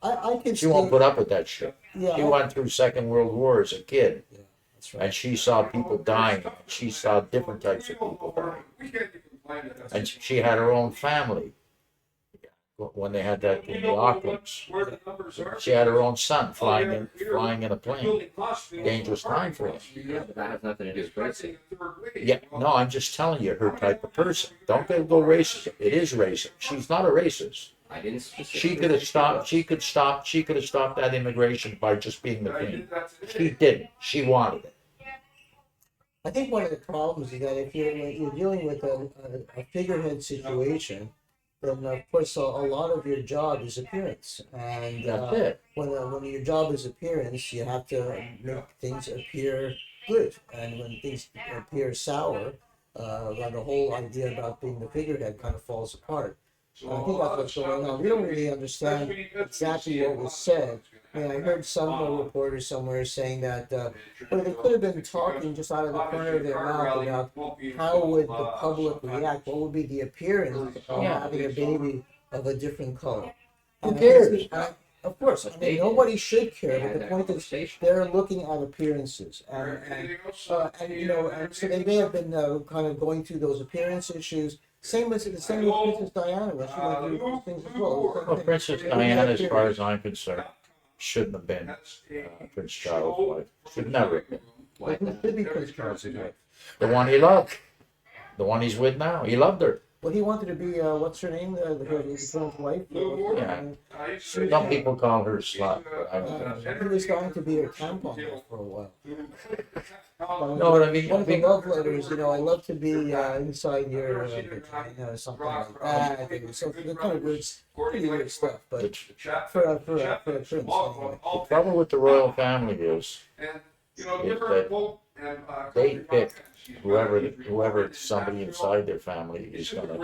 I can She won't put up with that shit. Yeah, She went through Second World War as a kid, that's right. and she saw people dying. She saw different types of people dying, and she had her own family. When they had that in the Aucklands, she had her own son flying in a plane. Dangerous time for him. that has nothing to do with racism. Yeah, no, I'm just telling you, her type of person. Don't go racist. It is racist. She's not a racist. I didn't specifically. She could have stopped. She could have stopped that immigration by just being the queen. She didn't. She wanted it. I think one of the problems is that if you're dealing with a figurehead situation, then of course a lot of your job is appearance, and That's it. when your job is appearance, you have to make things appear good, and when things appear sour, the whole idea about being the figurehead kind of falls apart. And I think that's what's going on. We don't really understand exactly what was said. I mean, I heard some reporter somewhere saying that, well, they could have been talking just out of the corner of their mouth about how would the public react, what would be the appearance of having a baby of a different color. Who cares? Of course, I mean, nobody should care, but the point is they're looking at appearances, and you know, and so they may have been kind of going through those appearance issues. Same with Princess Diana, when she went through those things as well. Well, Princess Diana, as far as I'm concerned, shouldn't have been Prince Charles' wife. Should never have been. But who should be Prince Charles' wife? The one he loved. The one he's with now. He loved her. Well, he wanted to be what's her name, the Prince's wife. Yeah. Some people call her a slut, but I don't think so. He was going to be her tampon for a while. No, what I mean, One of the love letters, you know, I love to be inside your vagina or something like that. And so the kind of weird, pretty weird stuff. But for a prince, anyway. the trouble with the royal family is that they pick whoever somebody inside their family is gonna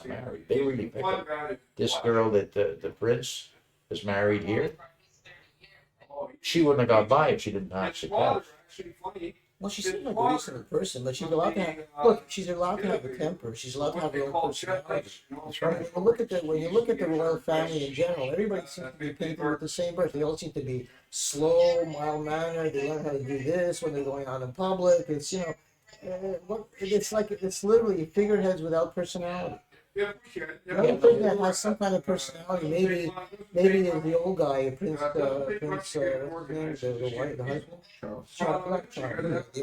marry. They really pick it. This girl that the prince is married here, she wouldn't have got by if she didn't have success. Well, she seems like a reasonable person, but she's allowed to have, look, she's allowed to have a temper. She's allowed to have her own personality. That's When right. you look at the royal family in general, everybody seems to be painted with the same brush. They all seem to be slow, mild mannered. They learn how to do this when they're going out in public. It's it's literally figureheads without personality. The only person that has some kind of personality, maybe is the old guy, Prince, what's his name, the husband? Charles, the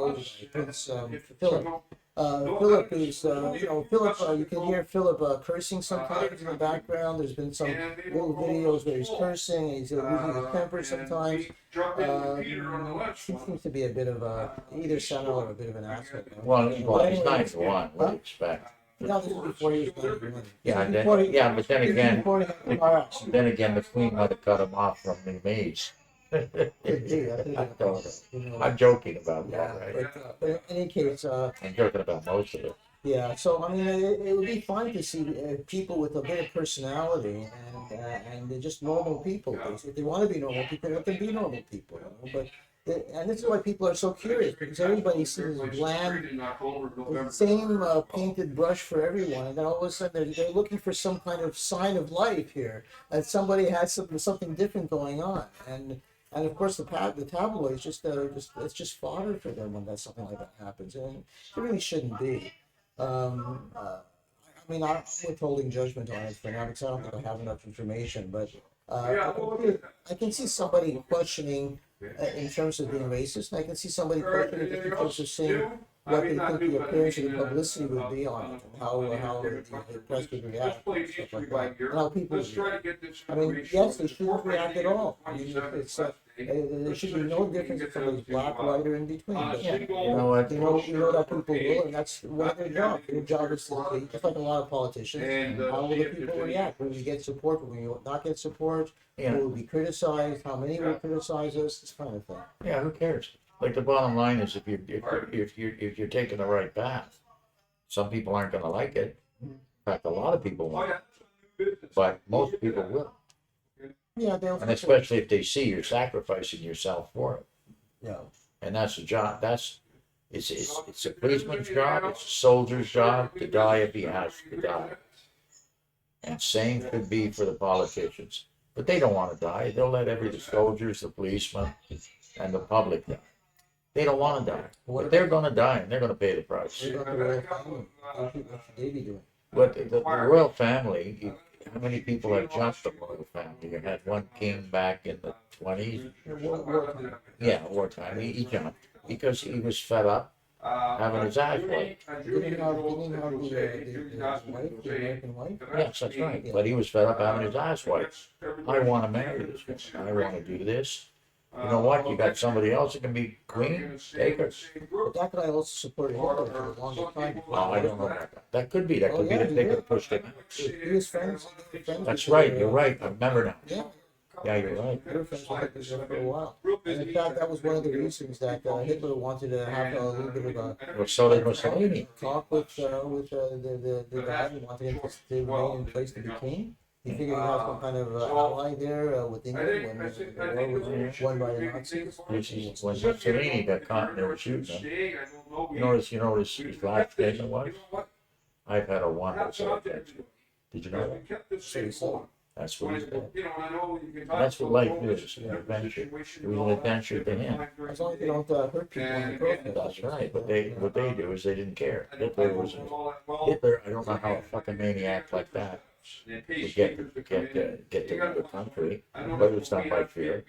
old guy, Prince Philip. Philip is, you can hear Philip cursing sometimes in the background. There's been some little videos where he's cursing and he's losing his temper sometimes. He seems to be a bit of either son or a bit of an asshole. Well, he's 91. What do you expect? No, this is before he was 91. Yeah, but then again, the Queen might have cut him off from the maids. I'm joking about that, right? But in any case, I'm joking about most of it. yeah. So I mean, it would be fine to see people with a bit of personality and they're just normal people. If they want to be normal people, let them be normal people. You know? And this is why people are so curious, because everybody sees bland, the same painted brush for everyone, and then all of a sudden they're looking for some kind of sign of life here, that somebody has something different going on, and of course the tabloids it's just fodder for them when something like that happens, and it really shouldn't be. I mean, I'm withholding judgment on it for now because I don't think I have enough information, but I can see somebody questioning in terms of being racist, and I can see somebody questioning just in terms of seeing what they think the appearance and the publicity would be on it, and how the press would react, and stuff like that, and how people would react. I mean, yes, they shouldn't react at all. I mean, There should be no difference if somebody's black, white, or in between. But, Yeah, you know what? you know that people will, and that's one of their jobs. Their job is to see, just like a lot of politicians, how will the people react? Will we get support? Will we not get support? Yeah. Will we be criticized? How many will criticize us? This kind of thing. Yeah, who cares? Like the bottom line is, if you're taking the right path, some people aren't going to like it. In fact, a lot of people won't, but most people will, Yeah, they'll. and especially if they see you're sacrificing yourself for it. Yeah. And that's a job. It's a policeman's job. It's a soldier's job to die if he has to die. And same could be for the politicians, but they don't want to die. They'll let the soldiers, the policemen, and the public die. They don't want to die, but they're going to die, and they're going to pay the price. What about the royal family? What should they be doing? But the royal family, how many people have jumped the royal family? You had one king back in the 20s. Yeah, wartime. He jumped because he was fed up having his ass wiped. Didn't he have the wife, the American wife? Yes, that's right. But he was fed up having his ass wiped. I want to marry this woman. I want to do this. You know what? You got somebody else that can be queen? Take her. But that guy also supported Hitler for a long time. Oh, I don't know about that. That could be. That could be that they could have pushed him. He was friends. That's right. You're right. I remember now. Yeah. Yeah, you're right. They were friends with Hitler for a while. And in fact, that was one of the reasons that Hitler wanted to have a little bit of a Well, so did Mussolini. talk with the guy who wanted him to remain in place to be king. He figured he'd have some kind of ally there with England when the war was won by the Nazis. When Mussolini got caught and they were shooting him, you know his last statement was? I've had a wonderful adventure. Did you know that? So he said, That's what he said. That's what life is, an adventure. It was an adventure to him. as long as you don't hurt people in the process. That's right, but what they do is they didn't care. Hitler, I don't know how a fucking maniac like that would get to lead the country, but it was done by fear.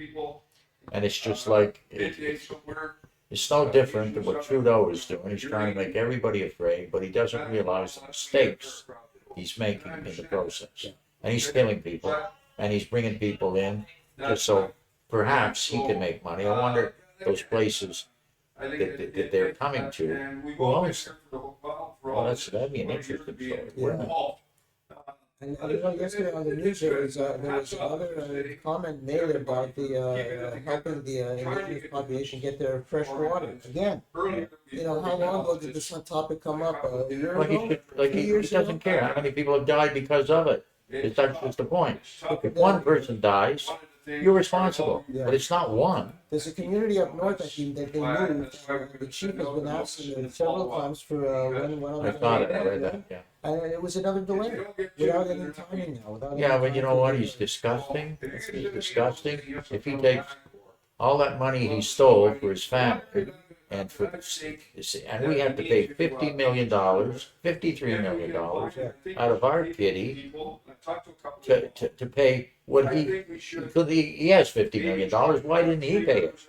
And it's just like, it's no different than what Trudeau is doing. He's trying to make everybody afraid, but he doesn't realize the mistakes he's making in the process. And he's killing people, and he's bringing people in just so perhaps he can make money. I wonder those places that they're coming to, who owns them? Well, that'd be an interesting story. wouldn't it? And you know, yesterday on the news there was another comment made about the helping the indigenous population get their fresh water. Again, you know, how long ago did this topic come up? A year Like he, ago? should, like 2 he years doesn't ago? care how many people have died because of it. That's just the point. If one person dies, you're responsible, but it's not one. There's a community up north that they moved. The chief has been asking them several times for when I thought it. I read that. Yeah. And it was another delay without any timing now. Without Yeah, any but you know timing. what? He's disgusting. He's disgusting. If he takes all that money he stole for his family and for and we have to pay $50 million, $53 million out of our kitty to pay what he has $50 million. Why didn't he pay it?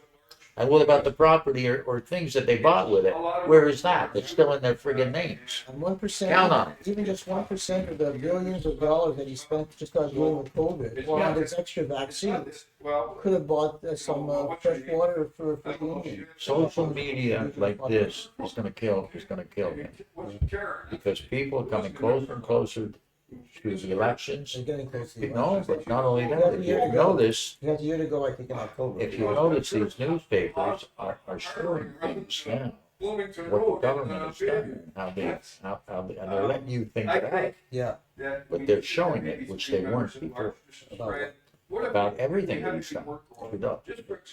And what about the property or things that they bought with it? Where is that? It's still in their friggin' names. And 1%, Count on it. even just 1% of the billions of dollars that he spent just on dealing with COVID, or on his extra vaccines, could have bought some fresh water for the Indians. Social media like this is gonna kill him. Because people are coming closer and closer to the elections. They're getting close to the No, elections. but not only that, if you notice, You had a year to go, I think, in October. if you notice, these newspapers are showing things now, what the government has done, and they're letting you think it out, Yeah, but they're showing it, which they weren't before, about about everything that he's done. Trudeau.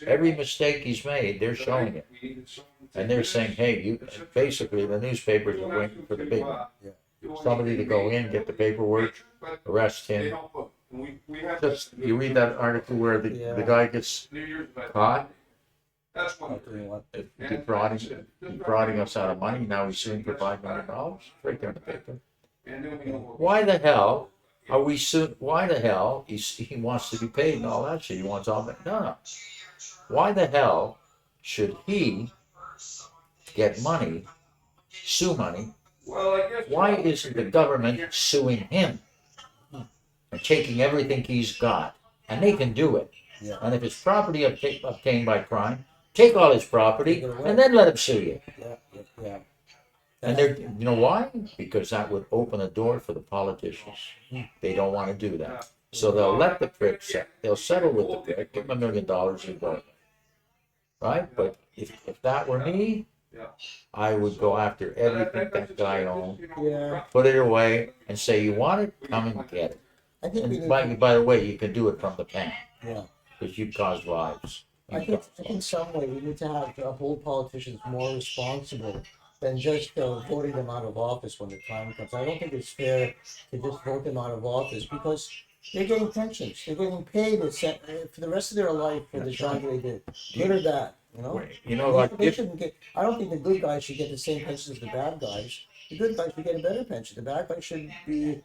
Every mistake he's made, they're showing it, and they're saying, hey, basically, the newspapers are waiting for the big one. Somebody to go in, get the paperwork, arrest him. Just, you read that article where the guy gets caught doing what? defrauding us out of money. Now he's suing for $5 million. Right there in the paper. Why the hell are we suing? Why the hell he wants to be paid and all that shit? He wants all that. No. Why the hell should he get money, sue money? Why isn't the government suing him and taking everything he's got? And they can do it. Yeah. And if it's property obtained by crime, take all his property Take it away. and then let him sue you. Yeah. And they're, you know why? Because that would open a door for the politicians. They don't want to do that. So they'll let the prick settle. They'll settle with the prick, give him $1 million and go. Right? But if that were me, I would go after everything that guy owned, Yeah. put it away, and say, you want it? Come and get it. I think we And need by the way, you can do it from the pen yeah. because you caused lives. I think in some way we need to have hold politicians more responsible than just voting them out of office when the time comes. I don't think it's fair to just vote them out of office because they're getting pensions. They're getting paid for the rest of their life for the That's job right. they did, good or bad. You know, You know, like they if, shouldn't get. I don't think the good guys should get the same pensions as the bad guys. The good guys should get a better pension. The bad guys should be.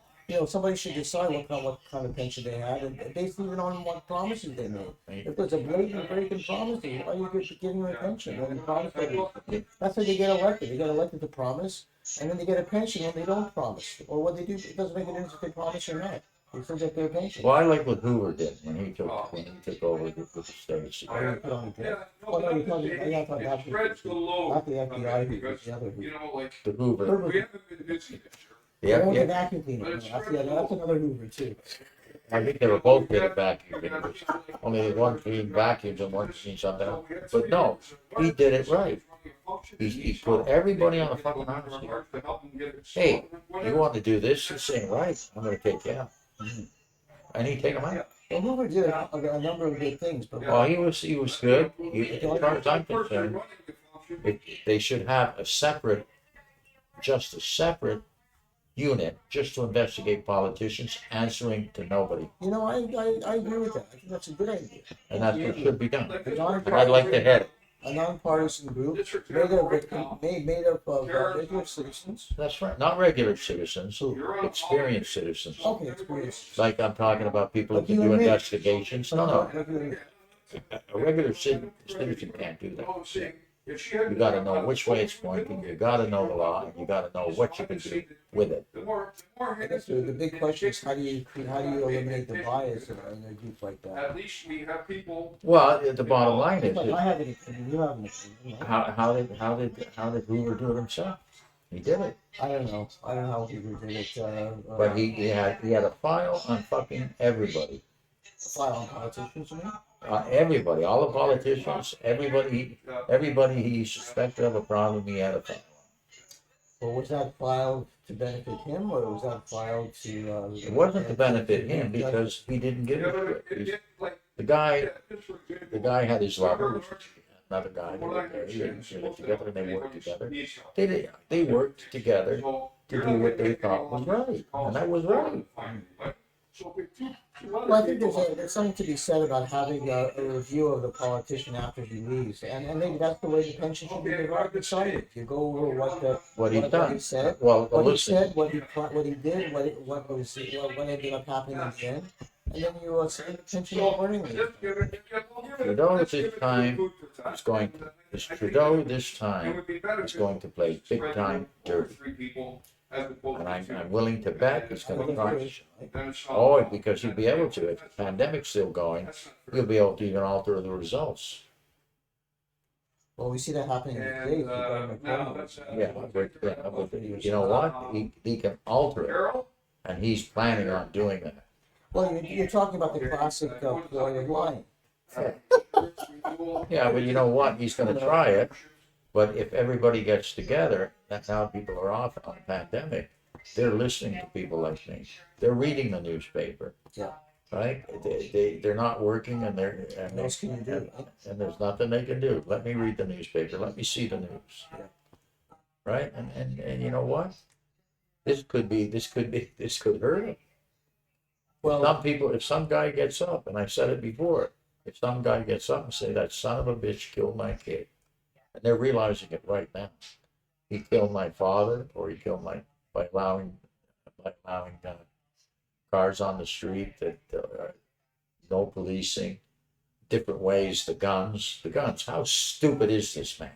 Somebody should decide what kind of pension they had, and based even on what promises they made. If there's a blatant break in promises, why are you giving them a pension when they promise everything? That's how they get elected. They get elected to promise, and then they get a pension when they don't promise. Or what they do, it doesn't make a difference if they promise or not. They still get their pension. well, I like what Hoover did when he took over with the states. Oh, you put on the bill. Oh, no, you're talking about not the FBI, who's the other who. The Hoover. Herbert. Yeah, Oh, the yeah. vacuum cleaner. No, that's another Hoover too. I think they were both good at vacuum cleaners. Only one cleaned vacuums and one cleaned something else. But no, he did it right. He put everybody on the fucking honesty. Hey, you want to do this ain't right. I'm going to take you out. And he take them out. Well, Hoover did a number of good things, but Well, he was good. As far as I'm concerned, they should have a separate unit just to investigate politicians answering to nobody. I agree with that. I think that's a good idea. And that's what should be done. A But I'd like to head it. nonpartisan group made up of regular citizens. That's right. Not regular citizens, experienced citizens. Okay, experience. Like I'm talking about people who Like can you do and me. investigations. No. Regular- A regular citizen can't do that. You got to know which way it's pointing. You got to know the law, and you got to know what you can do with it. I guess the big question is how do you eliminate the bias in a group like that? At least we have people. Well, the bottom line is, I have an opinion. You have an opinion. how did Hoover do it himself? He did it, I don't know. I don't know how Hoover did it. but he had a file on fucking everybody. file on politicians, you mean? Everybody, all the politicians, everybody he suspected of a problem, he had a file. Or was that filed to benefit him, or was that filed to? It wasn't to benefit him because he didn't give a shit. The guy had his lover, which was another guy. They lived together and they worked together. They worked together to do what they thought was right, and that was right. Well, I think there's something to be said about having a review of the politician after he leaves, and maybe that's the way the pension should be decided. You go over What he said, Well, what he listen. said, what he did, what ended up happening in the end, and then you set the pension accordingly. Trudeau this time is going to play big time dirty. And I'm willing to bet he's going to try. Oh, because he'll be able to. If the pandemic's still going, he'll be able to even alter the results. Well, we see that happening in the States. Yeah, but you know what? He can alter it, and he's planning on doing that. Well, you're talking about the classic ploy of lying. Yeah, but you know what? He's going to try it. But if everybody gets together, that's how people are off on the pandemic. They're listening to people like me. They're reading the newspaper. Yeah. Right? They're not working, and What else can you do? and there's nothing they can do. Let me read the newspaper. Let me see the news. Yeah. Right? And you know what? This could hurt them. Well, If some guy gets up, and I said it before, if some guy gets up and say that son of a bitch killed my kid, and they're realizing it right now, he killed my father, or he killed by allowing cars on the street, that no policing, different ways, the guns. How stupid is this man?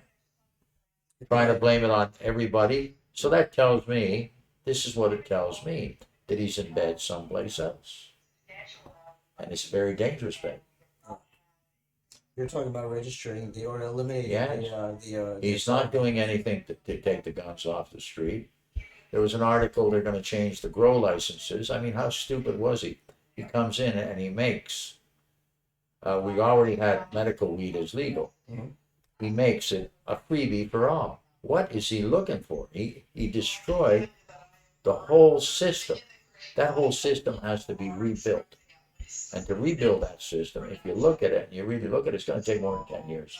Trying to blame it on everybody. So that tells me, this is what it tells me, that he's in bed someplace else. And it's a very dangerous bed. You're talking about registering or eliminating Yes. the He's not doing anything to take the guns off the street. There was an article, they're gonna change the grow licenses. I mean, how stupid was he? He comes in and he makes, we already had medical weed as legal. Mhm. He makes it a freebie for all. What is he looking for? He destroyed the whole system. That whole system has to be rebuilt. And to rebuild that system, if you look at it and you really look at it, it's going to take more than 10 years.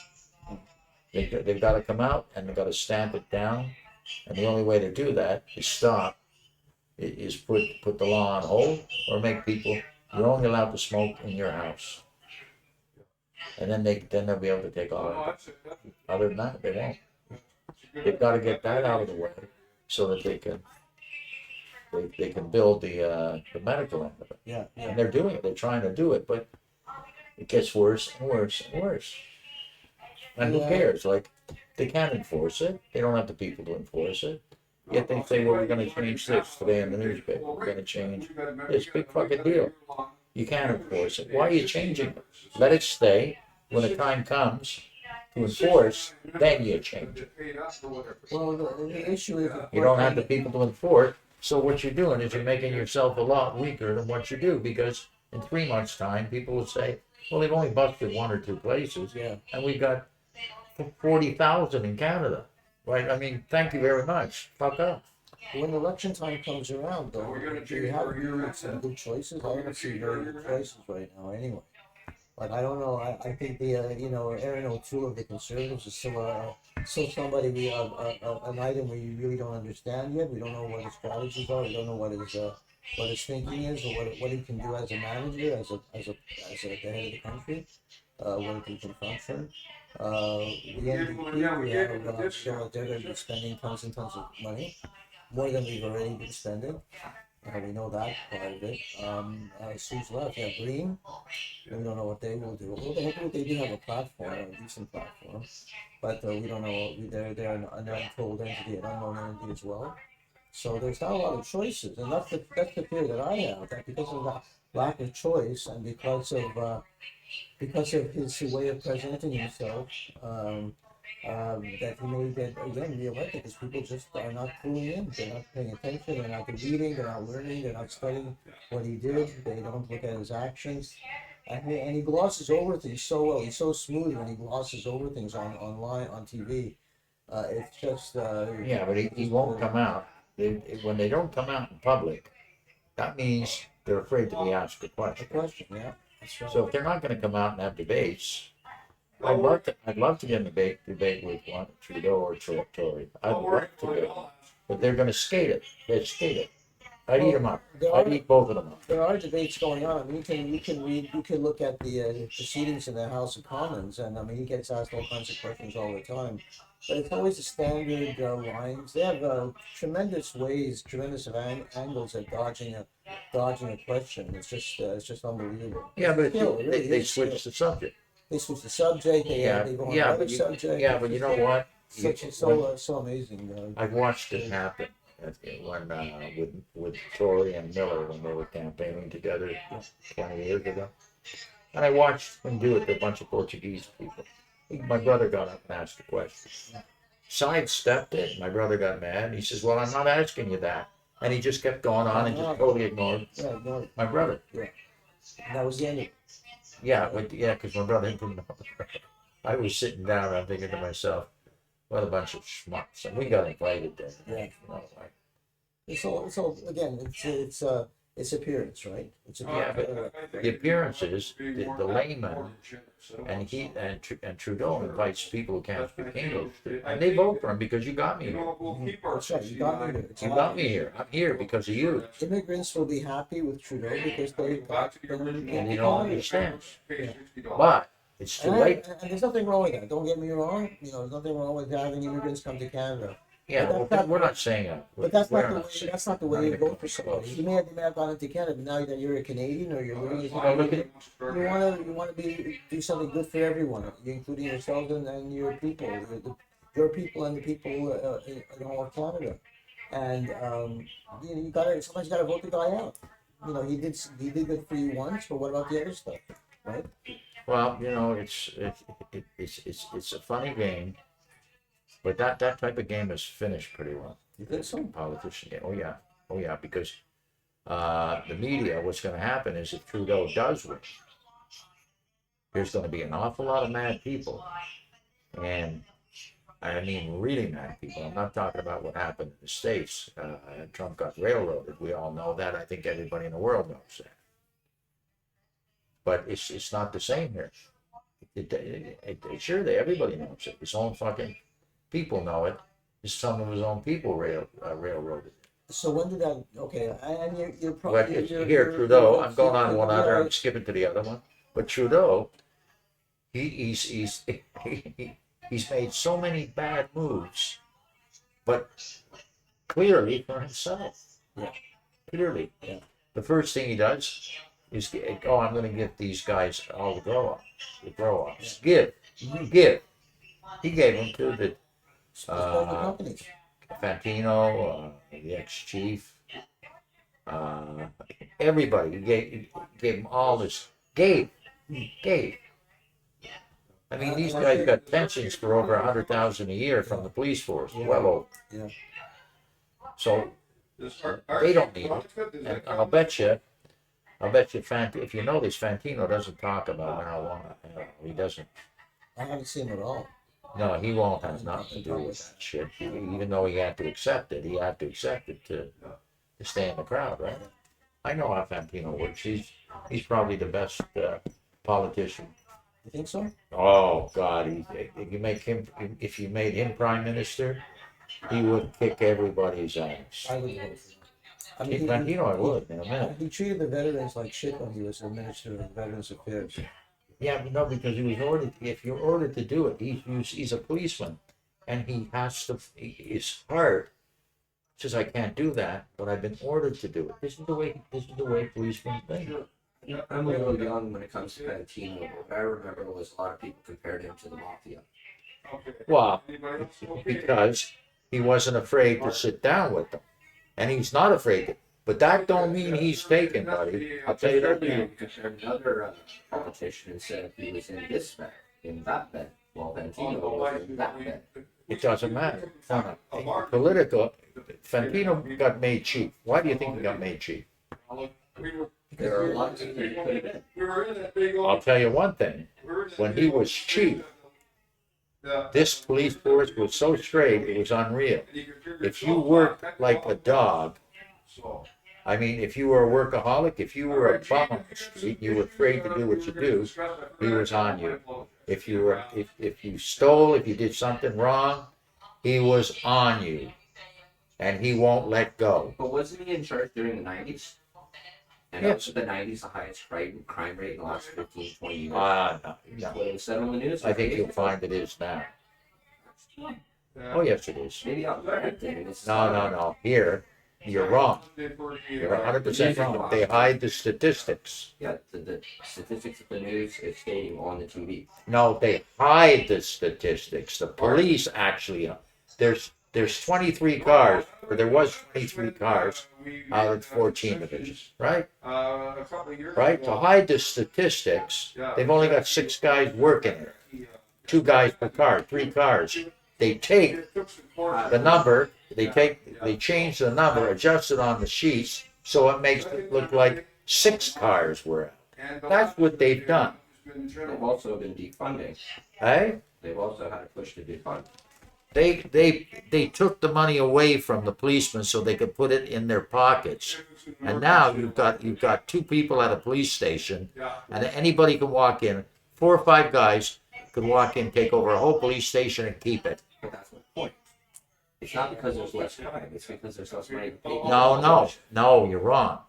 They've got to come out and they've got to stamp it down. And the only way to do that is put the law on hold or make people, you're only allowed to smoke in your house. And then they'll be able to take all of it. Other than that, they won't. They've got to get that out of the way so that they can build the medical end of it. Yeah, yeah. And they're doing it. They're trying to do it, but it gets worse and worse and worse. And who Yeah. cares? Like, they can't enforce it. They don't have the people to enforce it. Yet they say, well, we're going to change this today in the newspaper. We're going to change this big fucking deal. You can't enforce it. Why are you changing it? Let it stay. When the time comes to enforce, then you change it. Well, the issue is, You don't have the people to enforce. So what you're doing is you're making yourself a lot weaker than what you do, because in 3 months' time, people will say, well, they've only busted 1 or 2 places, yeah. and we've got 40,000 in Canada. Right? I mean, thank you very much. Fuck up. When election time comes around, though, do you have really some good choices? I don't see very good choices right now, anyway. Like, I don't know. I think Aaron O'Toole of the Conservatives is still somebody an item we really don't understand yet. We don't know what his strategies are. We don't know what his thinking is, or what he can do as a manager, as the head of the country, what he can function. The NDP, they're going to be spending tons and tons of money, more than we've already been spending. We know that part of it. Sue's left. Yeah, Green. We don't know what they will do. Well, they do have a platform, a decent platform, but we don't know. They're an untold entity, an unknown entity as well. So there's not a lot of choices, and that's the fear that I have. That because of the lack of choice, and because of his way of presenting himself, that he may get again reelected because people just are not cluing in. They're not paying attention. They're not reading. They're not learning. They're not studying what he did. They don't look at his actions. And he glosses over things so well. He's so smooth when he glosses over things online on TV. It's just Yeah, but he won't come out. When they don't come out in public, that means they're afraid to be asked a a question. question. Yeah, that's right. So if they're not going to come out and have debates, I'd love to get a debate with one Trudeau or Tory. I'd love to do it, but they're going to skate it. They skate it. I'd eat them up. I'd eat both of them up. There are debates going on. I mean, you can look at the proceedings in the House of Commons, and I mean, he gets asked all kinds of questions all the time. But it's always the standard lines. They have tremendous angles at dodging a question. It's just unbelievable. Yeah, but Still, it really they is switch still. the subject. They switch the subject. They go on another subject. Yeah, but you know what? So amazing. I've watched it happen when with Tory and Miller when they were campaigning together 20 years ago, and I watched him do it to a bunch of Portuguese people. My brother got up and asked a question, sidestepped it. My brother got mad. And he says, "Well, I'm not asking you that," and he just kept going on and just totally ignored my brother. Yeah, and that was the end of it. Yeah, because my brother didn't know. I was sitting down. I'm thinking to myself, what a bunch of schmucks, and we got invited there. Yeah. You know, like, So again, it's appearance, right? It's yeah, appearance. but the appearances, the layman, and Trudeau invites people who can't speak English, and they vote for him because you got me here. That's right. You got me here. You got me here. I'm here because of you, Immigrants will be happy with Trudeau because they got and you don't understand. Yeah. But it's too late. And there's nothing wrong with that. Don't get me wrong. There's nothing wrong with having immigrants come to Canada. Yeah, well, we're not saying that. But that's We're not the way. saying- That's not the we're way you not vote even for somebody. close. You may have gone into Canada, but now that you're a Canadian or you're living as a Well, look Canadian, at you want to do something good for everyone, including yourselves and your people, your people and the people in all of Canada. And you got somebody's got to vote the guy out. He did good for you once, but what about the other stuff, right? Well, you know, it's a funny game, but that type of game is finished pretty well. You think so? Politician game. Oh yeah, because the media. What's going to happen is if Trudeau does win, there's going to be an awful lot of mad people, and I mean really mad people. I'm not talking about what happened in the States. Trump got railroaded. We all know that. I think everybody in the world knows that. But it's not the same here. Sure, everybody knows it. His own fucking people know it. Some of his own people railroaded. So when did that? Okay, and you're But probably it's here, Trudeau. I'm going on one other. I'm skipping to the other one. But Trudeau, he's he's made so many bad moves, but clearly for himself. Yeah. Clearly. Yeah. The first thing he does is, oh, I'm going to give these guys all the grow-ups. Give. He gave them to the companies. Fantino, the ex-chief, everybody. He gave them all this. Gave. I mean, these guys got pensions for over 100,000 a year from the police force. Yeah. Well over. Yeah. So they don't need it. And I'll bet you, if you know this, Fantino doesn't talk about marijuana. He doesn't. I haven't seen him at all. No, he won't have nothing to do with that shit. Even though he had to accept it, to stay in the crowd, right? I know how Fantino works. He's probably the best politician. You think so? Oh God, if you made him prime minister, he would kick everybody's ass. I would vote for him. I mean, Fantino, I would in a minute. he treated the veterans like shit when he was the Minister of Veterans Affairs. Yeah, but no, because he was ordered. If you're ordered to do it, he's a policeman, and he has to. His heart says, "I can't do that," but I've been ordered to do it. This is the way policemen think. I'm a little young when it comes to Fantino, but what I remember was a lot of people compared him to the mafia. Well, because he wasn't afraid to sit down with them, and he's not afraid to. But that don't mean he's taken, buddy. I'll tell you that. You compared another politician and said he was in this bed, in that bed, while Fantino was in that bed. It doesn't matter. Political. Fantino got made chief. Why do you think he got made chief? There are lots of people who could have been. I'll tell you one thing. When he was chief, this police force was so straight, it was unreal. If you worked like a dog, I mean, if you were a workaholic, if you were a bum on the street, you were afraid to do what you do, he was on you. If you stole, if you did something wrong, he was on you. And he won't let go. But wasn't he in charge during the 90s? And Yes. also the 90s, the highest crime rate in the last 15, 20 years. No. Well, it was said on the news. I think you'll find it is now. Oh, yes, it is. Maybe I'm correcting. No. Here, you're wrong. You're 100% wrong. They hide the statistics. Yeah, the statistics of the news is stating on the TV. No, they hide the statistics. The police actually, there's 23 cars, or there was 23 cars out of 14 divisions, right? Right? To hide the statistics, they've only got 6 guys working there. 2 guys per car, 3 cars. They take the number, they change the number, adjust it on the sheets, so it makes it look like 6 cars were out. That's what they've done. They've also been defunding. Hey? They've also had a push to defund. They took the money away from the policemen so they could put it in their pockets. And now you've got 2 people at a police station, and anybody can walk in. 4 or 5 guys could walk in, take over a whole police station, and keep it. But that's my point. It's not because there's less crime. It's because there's less money to pay. No, you're wrong.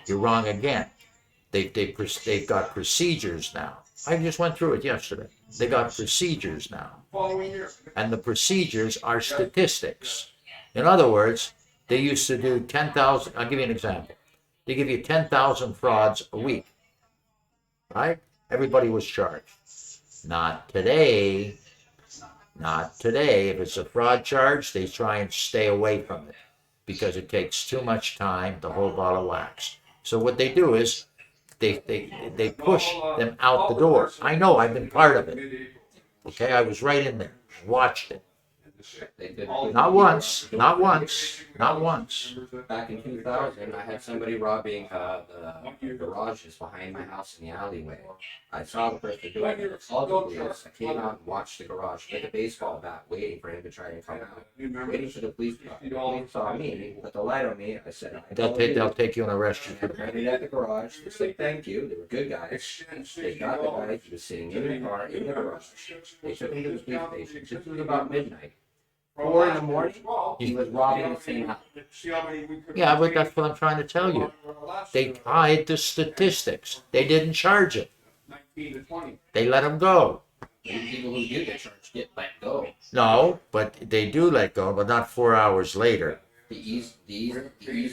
You're wrong again. They've got procedures now. I just went through it yesterday. They got procedures now. And the procedures are statistics. In other words, they used to do 10,000, I'll give you an example. They give you 10,000 frauds a week, right? Everybody was charged. Not today. Not today. If it's a fraud charge, they try and stay away from it because it takes too much time, the whole ball of wax. So what they do is they push them out the door. I know, I've been part of it. Okay, I was right in there, watched it. They did. Not once, not once, not once. Back in 2000, I had somebody robbing the garages behind my house in the alleyway. I saw the person doing it. I called the police. I came out and watched the garage with a baseball bat, waiting for him to try and come out. Waiting for the police to come. The police saw me, put the light on me. I said, They'll take you and arrest you. I pointed at the garage. They said, thank you. They were good guys. They got the guy. He was sitting in the car in the garage. They took him to the police station. This was about midnight. 4 in the morning, he was robbing the same house. Yeah, but that's what I'm trying to tell you. They hide the statistics. They didn't charge it. They let him go. Maybe people who do get charged get let go. No, but they do let go, but not 4 hours later. The ease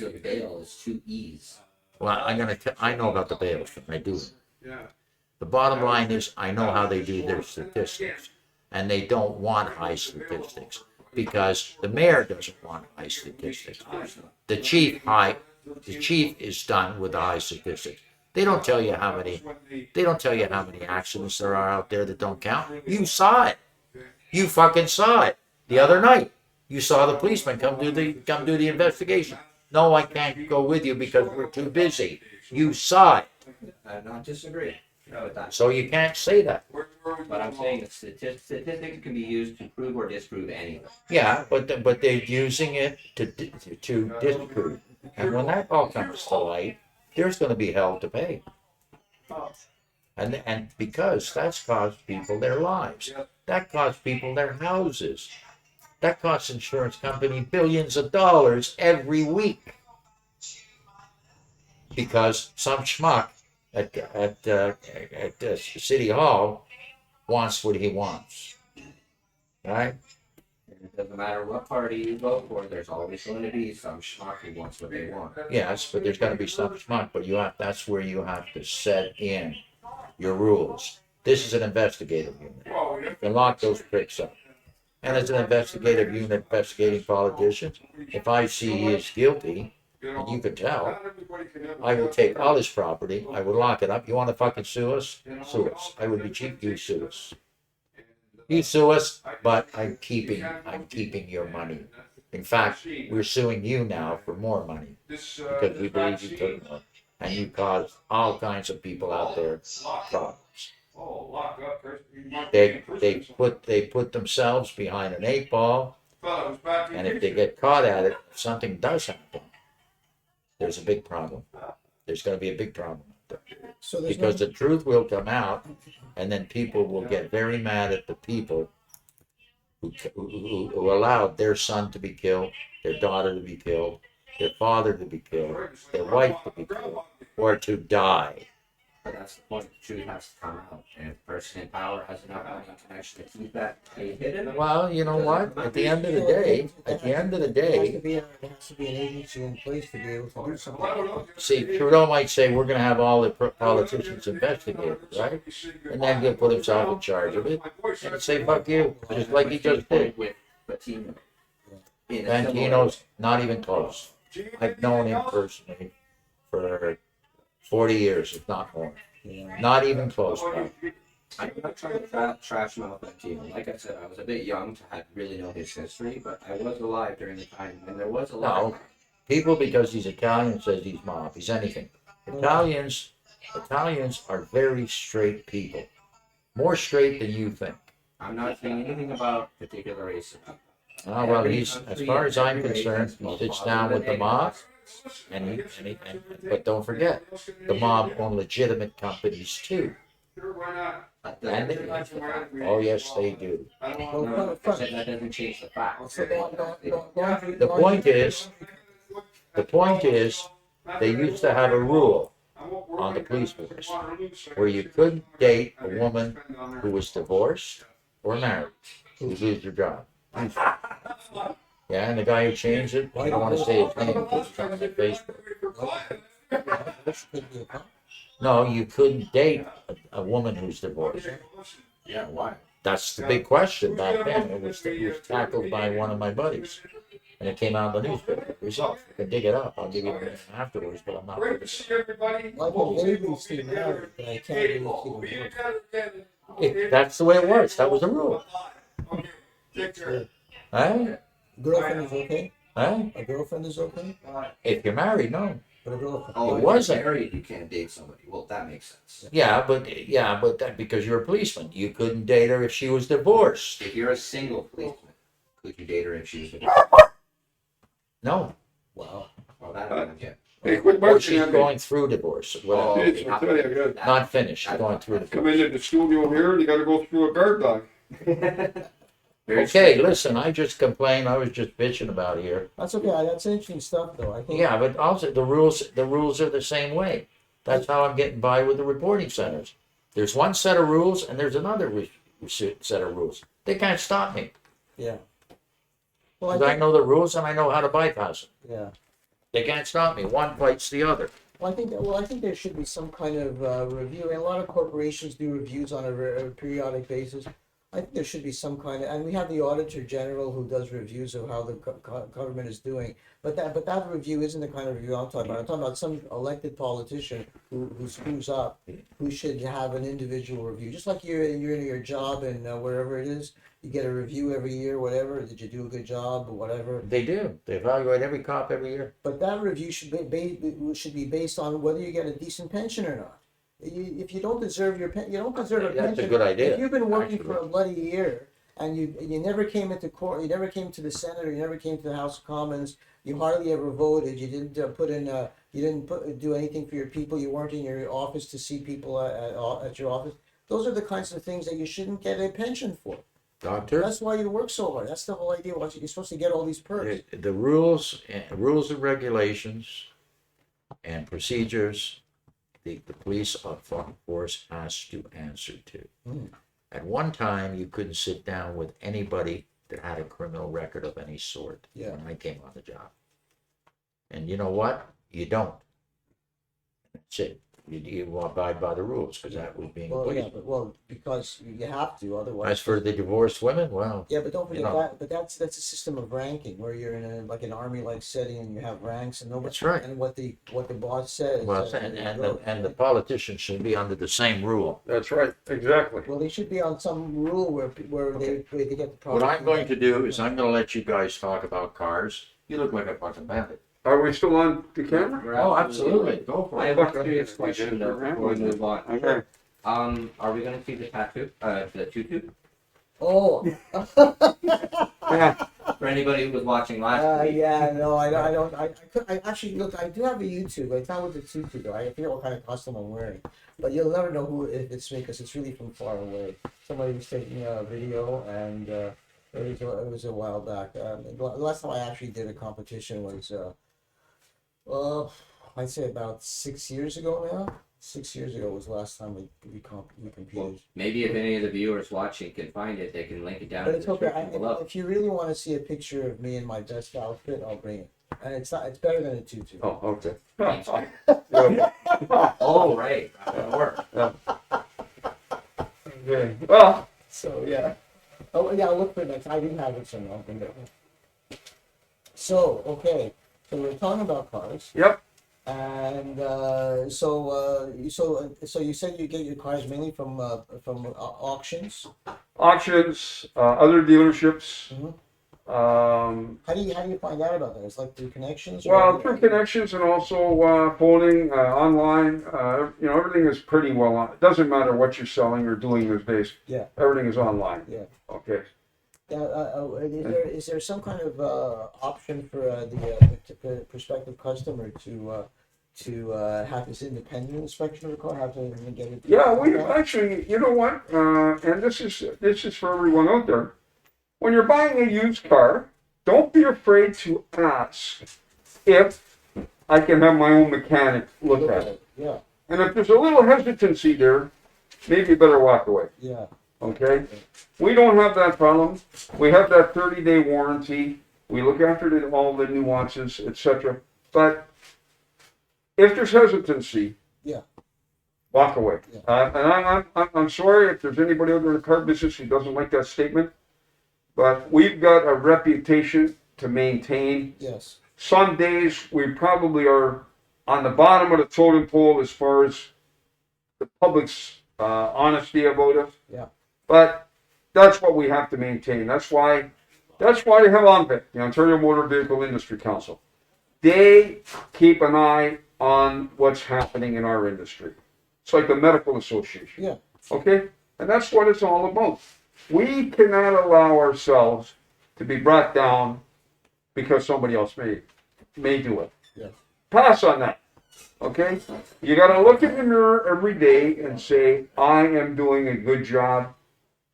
of bail is 2 E's. Well, I know about the bail thing. I do. The bottom line is, I know how they do their statistics, and they don't want high statistics because the mayor doesn't want high statistics. The chief is done with the high statistics. They don't tell you how many. They don't tell you how many accidents there are out there that don't count. You saw it. You fucking saw it the other night. You saw the policeman come do the investigation. No, I can't go with you because we're too busy. You saw it. I'm not disagreeing with that. So you can't say that. But I'm saying that statistics can be used to prove or disprove anything. Yeah, but they're using it to disprove. And when that all comes to light, there's going to be hell to pay. And because that's cost people their lives. That cost people their houses. That costs insurance company billions of dollars every week. Because some schmuck at City Hall wants what he wants. Right? It doesn't matter what party you vote for, there's always going to be some schmuck who wants what they want. Yes, but there's going to be some schmuck, but that's where you have to set in your rules. This is an investigative unit. You can lock those pricks up. And as an investigative unit investigating politicians, if I see he is guilty, and you could tell, I would take all his property, I would lock it up. You want to fucking sue us? Sue us. I would be cheap, you sue us. You sue us, but I'm keeping your money. In fact, we're suing you now for more money because we believe you took more, and you caused all kinds of people out there problems. They put themselves behind an 8 ball, and if they get caught at it, if something does happen, there's a big problem. There's going to be a big problem because the truth will come out, and then people will get very mad at the people who allowed their son to be killed, their daughter to be killed, their father to be killed, their wife to be killed, or to die. But that's the point. The truth has to come out. And if the person in power has enough money and connection to keep that hidden. Well, you know what? At the end of the day, there has to be an agency in place to be able to do something. see, Trudeau might say we're going to have all the politicians investigated, right? And then he'll put himself in charge of it and say fuck you, just like he just did. With Patino. Fantino's not even close. I've known him personally for 40 years, if not more. Not even close, bro. I'm not trying to trash mouth Patino. Like I said, I was a bit young to really know his history, but I was alive during the time when there was a lot. No, people because he's Italian says he's mob. He's anything. Italians are very straight people, more straight than you think. I'm not saying anything about particular race. Oh, well, he's, as far as I'm concerned, he sits down with the mob, but don't forget, the mob own legitimate companies too. And oh yes, they do. That doesn't change the fact. The point is, they used to have a rule on the police force where you couldn't date a woman who was divorced or married. You lose your job. Yeah, and the guy who changed it, I don't want to say his name because it's on Facebook. No, you couldn't date a woman who's divorced. Yeah, why? That's the big question back then. It was tackled by one of my buddies. And it came out in the newspaper. Result. I can dig it up. I'll give you the name afterwards, but I'm not. Great to see everybody. Well, I can vaguely see now, but I can't really see the word. That's the way it was. That was the rule. Okay, take care. Huh? Girlfriend is okay? Huh? A girlfriend is okay? If you're married, no. But a girlfriend. Oh, It if wasn't. you're married, you can't date somebody. Well, that makes sense. Yeah, but that because you're a policeman, you couldn't date her if she was divorced. If you're a single policeman, could you date her if she was divorced? No, Wow. Well, that one, yeah. Hey, quit or barking she's at me. going through divorce. Well, Oh, Yes, I tell you, I got- not finished. She's going through Come divorce. into the studio here and you gotta go through a guard dog. Very Okay, strict. listen. I just complained. I was just bitching about here. That's okay. That's interesting stuff, though. I think. Yeah, but also the rules are the same way. That's how I'm getting by with the reporting centers. There's one set of rules and there's another set of rules. They can't stop me Yeah. Well, because I know the rules and I know how to bypass them. Yeah. They can't stop me. One fights the other. Well, I think there should be some kind of review, and a lot of corporations do reviews on a periodic basis. I think there should be some kind of, and we have the Auditor General who does reviews of how the government is doing. But that review isn't the kind of review I'm talking about. I'm talking about some elected politician who screws up, who should have an individual review. Just like you're in your job and wherever it is, you get a review every year, whatever. Did you do a good job or whatever? They do. They evaluate every cop every year. But that review should be based on whether you get a decent pension or not. If you don't deserve you don't deserve a pension. That's a good idea. If you've been working Actually. for a bloody year and you never came into court, you never came to the Senate, or you never came to the House of Commons, you hardly ever voted, you didn't do anything for your people, you weren't in your office to see people at your office. Those are the kinds of things that you shouldn't get a pension for. Doctor, That's why you work so hard. That's the whole idea. You're supposed to get all these perks. the rules and regulations and procedures the police force has to answer to. Mm. At one time, you couldn't sit down with anybody that had a criminal record of any sort. Yeah. When I came on the job. And you know what? You don't. That's it. You abide by the rules because that was being Well, yeah, police. because you have to, otherwise. As for the divorced women, well, Yeah, but don't forget You know. that. But that's a system of ranking where you're in an army-like setting and you have ranks and nobody. That's right. And what the boss says. well, and the politicians should be under the same rule. That's right, exactly. Well, they should be on some rule where they get the. What I'm going to do is I'm going to let you guys talk about cars. You look like a fucking bandit. Are we still on the camera? We're Oh, absolutely. Go for I it. have a serious question though before we move on. Okay. Are we gonna see the tattoo? The tutu? Oh. For anybody who was watching last week. Yeah, no, I don't. I actually look. I do have a YouTube. It's not with the tutu though. I forget what kind of costume I'm wearing, but you'll never know if it's me because it's really from far away. Somebody was taking a video, and it was a while back. The last time I actually did a competition was, I'd say about 6 years ago now. 6 years ago was the last time we competed. Well, maybe if any of the viewers watching can find it, they can link it down But in it's the okay. description below. If you really want to see a picture of me in my best outfit, I'll bring it. And it's better than a tutu. Oh, okay. Oh, right. That would work. Okay. Well, So yeah. Oh yeah, I'll look for it next. I didn't have it, so no, I'll bring it. So okay, so we're talking about cars, yep. and so you said you get your cars mainly from auctions. Auctions, other dealerships. Mhm. How How do you find out about that? It's like through connections. Well, through connections and also phoning, online. Everything is pretty well on. It doesn't matter what you're selling or doing these days. Yeah. Everything is online. Yeah. Okay. Is there some kind of option for the prospective customer to have this independent inspection of the car? Have to get it? Yeah, we actually, you know what? And this is for everyone out there. When you're buying a used car, don't be afraid to ask if I can have my own mechanic look at it. Yeah. And if there's a little hesitancy there, maybe you better walk away. Yeah. Okay? We don't have that problem. We have that 30-day warranty. We look after all the nuances, etc. But if there's hesitancy, Yeah. walk away. Yeah. And I'm sorry if there's anybody out there in the car business who doesn't like that statement, but we've got a reputation to maintain. Yes. Some days we probably are on the bottom of the totem pole as far as the public's honesty about us. Yeah. But that's what we have to maintain. That's why they have OMVIC, the Ontario Motor Vehicle Industry Council. They keep an eye on what's happening in our industry. It's like the medical association. Yeah. Okay? And that's what it's all about. We cannot allow ourselves to be brought down because somebody else may do it. Yeah. Pass on that. Okay? You got to look in the mirror every day and say, I am doing a good job.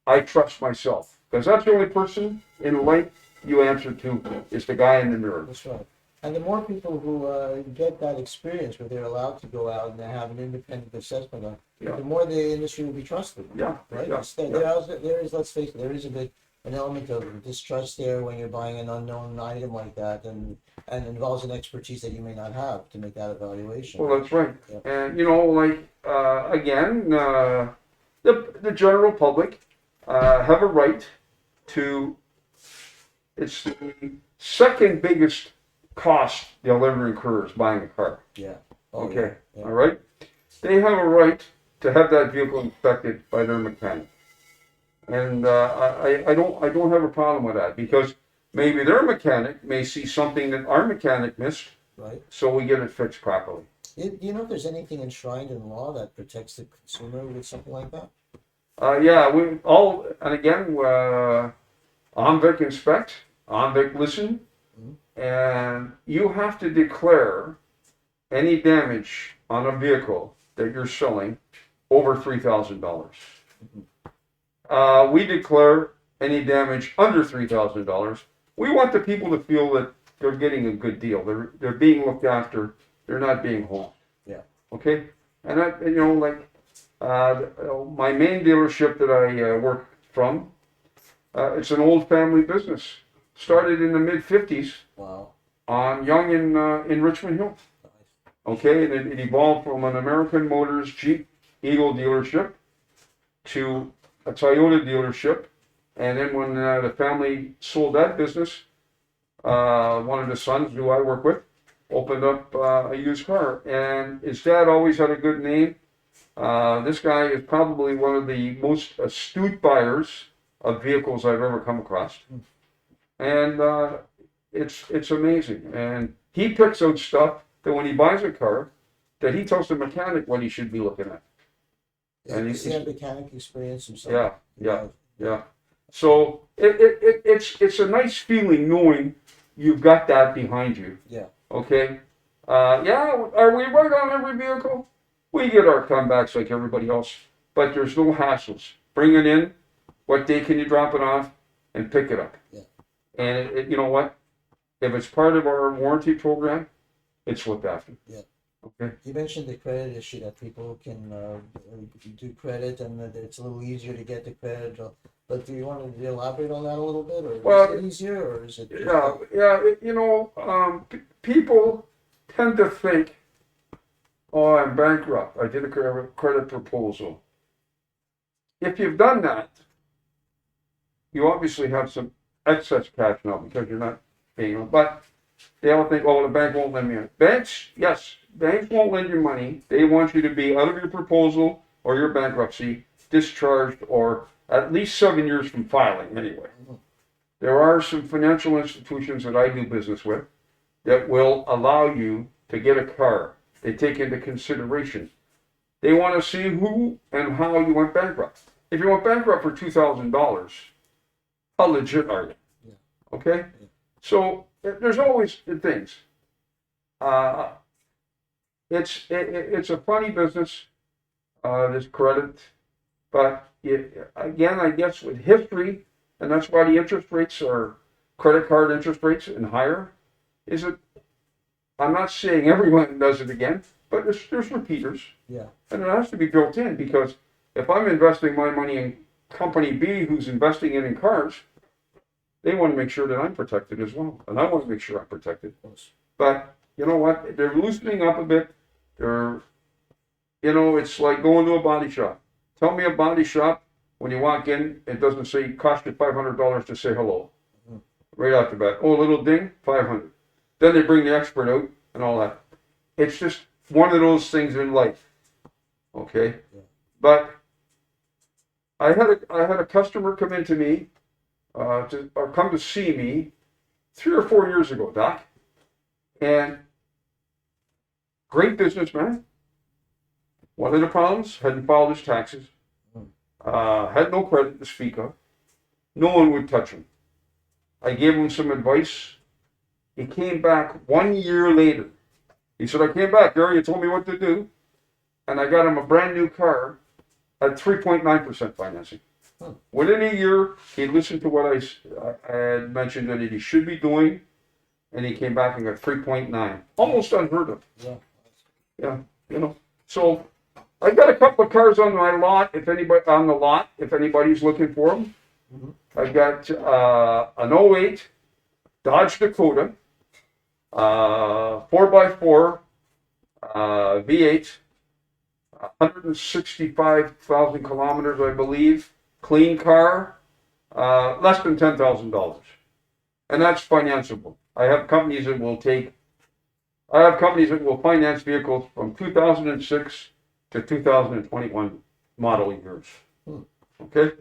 I trust myself. Because that's the only person in life you answer to is the guy in the mirror. That's right. And the more people who get that experience where they're allowed to go out and they have an independent assessment on, Yeah. the more the industry will be trusted. Yeah. Right? Yeah. There is, let's face it, there is an element of distrust there when you're buying an unknown item like that, and involves an expertise that you may not have to make that evaluation. Well, that's right. Yeah. And, again, the general public have a right to, it's the second biggest cost they'll ever incur is buying a car. Yeah. Oh, Okay. yeah. All right. They have a right to have that vehicle inspected by their mechanic, and I don't have a problem with that because maybe their mechanic may see something that our mechanic missed, Right. so we get it fixed properly. Do you know if there's anything enshrined in law that protects the consumer with something like that? Yeah, we all, and again, OMVIC inspect, OMVIC listen, and you have to declare any damage on a vehicle that you're selling over $3,000. We declare any damage under $3,000. We want the people to feel that they're getting a good deal. They're being looked after. They're not being homed. Yeah. Okay, and that, my main dealership that I work from, it's an old family business. Started in the mid-50s Wow. on Yonge in Richmond Hill. Okay, and it evolved from an American Motors Jeep Eagle dealership to a Toyota dealership. And then when the family sold that business, one of the sons who I work with opened up a used car. And his dad always had a good name. This guy is probably one of the most astute buyers of vehicles I've ever come across. And it's amazing. And he picks out stuff that when he buys a car, that he tells the mechanic what he should be looking at. Yeah, And does he have mechanic experience himself? Yeah. So it's a nice feeling knowing you've got that behind you. Yeah. Okay. Are we right on every vehicle? We get our comebacks like everybody else, but there's no hassles. Bring it in. What day can you drop it off and pick it up? Yeah. And you know what? If it's part of our warranty program, it's looked after. Yeah. Okay. You mentioned the credit issue that people can do credit and that it's a little easier to get the credit. But do you want to elaborate on that a little bit, or Well, is it easier, or is it? People tend to think, "Oh, I'm bankrupt. I did a credit proposal." If you've done that, you obviously have some excess cash now because you're not paying. But they all think, "Oh, the bank won't lend me money." Banks won't lend you money. They want you to be out of your proposal or your bankruptcy, discharged, or at least 7 years from filing anyway. There are some financial institutions that I do business with that will allow you to get a car. They take into consideration. They want to see who and how you went bankrupt. If you went bankrupt for $2,000, how legit are you? Yeah. Okay? Yeah. So there's always things. It's a funny business, this credit, but again, I guess with history, and that's why the interest rates are credit card interest rates and higher. I'm not saying everyone does it again, but there's repeaters. Yeah. And it has to be built in because if I'm investing my money in company B who's investing it in cars, they want to make sure that I'm protected as well. And I want to make sure I'm protected. But you know what? They're loosening up a bit. It's like going to a body shop. Tell me a body shop, when you walk in, it doesn't say cost you $500 to say hello. right off the bat. Oh, a little ding, 500. Then they bring the expert out and all that. It's just one of those things in life. Okay, Yeah. but I had a customer come into me, or come to see me 3 or 4 years ago, Doc, and great businessman. One of the problems, hadn't filed his taxes, had no credit to speak of. No one would touch him. I gave him some advice. He came back 1 year later. He said, I came back, Gary, you told me what to do. And I got him a brand new car at 3.9% financing. Within a year, he listened to what I had mentioned that he should be doing, and he came back and got 3.9. Almost unheard of. Yeah. Yeah, you know. So I got a couple of cars on my lot. If anybody's looking for them, I've got an '08 Dodge Dakota, 4x4 V8, 165,000 kilometers, I believe. Clean car, less than $10,000, and that's financeable. I have companies that will finance vehicles from 2006 to 2021 model years. Okay,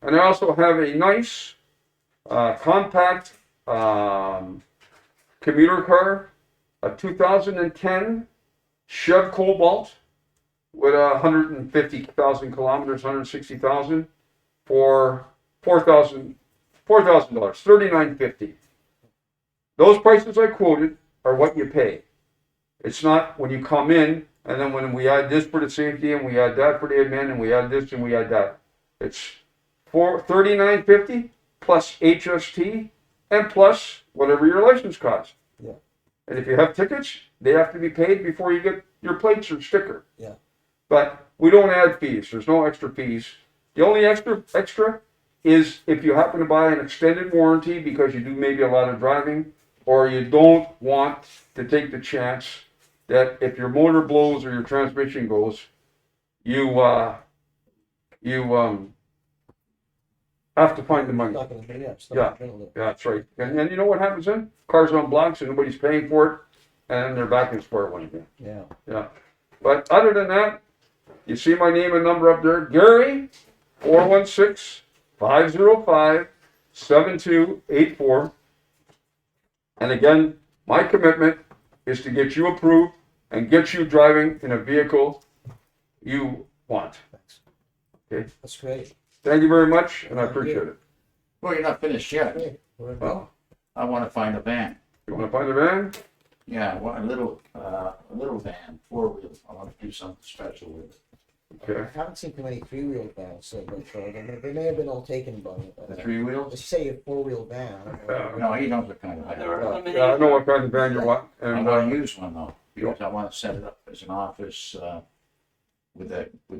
and I also have a nice compact commuter car, a 2010 Chev Cobalt with 150,000 kilometers, 160,000 for $4,000, $39.50. Those prices I quoted are what you pay. It's not when you come in and then when we add this for the safety and we add that for the admin and we add this and we add that. It's $39.50 plus HST and plus whatever your license costs. Yeah. And if you have tickets, they have to be paid before you get your plates or sticker. Yeah. But we don't add fees. There's no extra fees. The only extra is if you happen to buy an extended warranty because you do maybe a lot of driving, or you don't want to take the chance that if your motor blows or your transmission goes, you have to find the money. Stuck in the middle, stuck Yeah. in the middle Yeah, that's right. And you know what happens then? Cars on blocks and nobody's paying for it, and they're back in square one again. there. Yeah. But other than that, you see my name and number up there, Gary, 416-505-7284. And again, my commitment is to get you approved and get you driving in a vehicle you want. Yeah. That's great. Thank you very much, and I Thank you. appreciate it. Well, you're not finished yet. Great. We're done. Well, I want to find a van. you want to find a van? Yeah, I want a little van, 4-wheel. I want to do something special with it. Okay. I haven't seen too many 3-wheel vans, but they may have been all taken by. The 3 wheels? Let's say a 4-wheel van. I don't know. No, he knows what kind of van. Yeah, I know what kind of van you want. I And want to use one though, because I want to set it up as an office with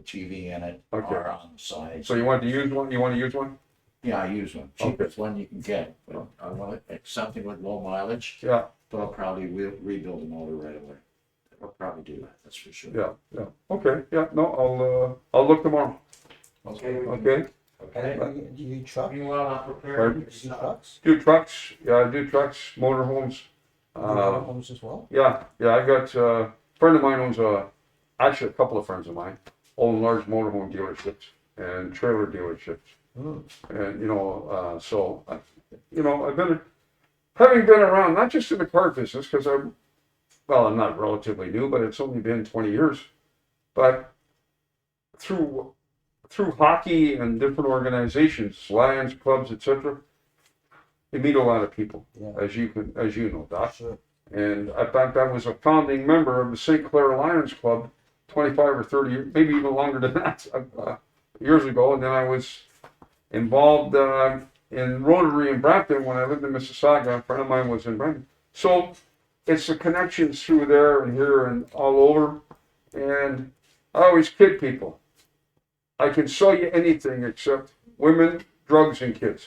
TV in it Okay. or on the side. so you want to use one? You want to use one? Yeah, I use one. Cheapest one you can get. But I want something with low mileage, Yeah, but I'll probably rebuild the motor right away. I'll probably do that. That's for sure. yeah, yeah. Okay, yeah. No, I'll look tomorrow. Okay. Okay. And do you do trucks? Meanwhile, I'm prepared. Pardon? Do you do trucks? Do trucks? Yeah, I do trucks, motorhomes. Do you have homes as well? Yeah, I got a friend of mine owns actually a couple of friends of mine own large motorhome dealerships and trailer dealerships. Mm. And I've been having been around not just in the car business because I'm not relatively new, but it's only been 20 years. But through hockey and different organizations, Lions clubs, etc., you meet a lot of people, Yeah. as you know, Doc. Sure. And in fact, I was a founding member of the St. Clair Lions Club 25 or 30 years, maybe even longer than that, years ago. And then I was involved in Rotary in Brampton when I lived in Mississauga. A friend of mine was in Brampton. So it's the connections through there and here and all over. And I always kid people. I can sell you anything except women, drugs, and kids.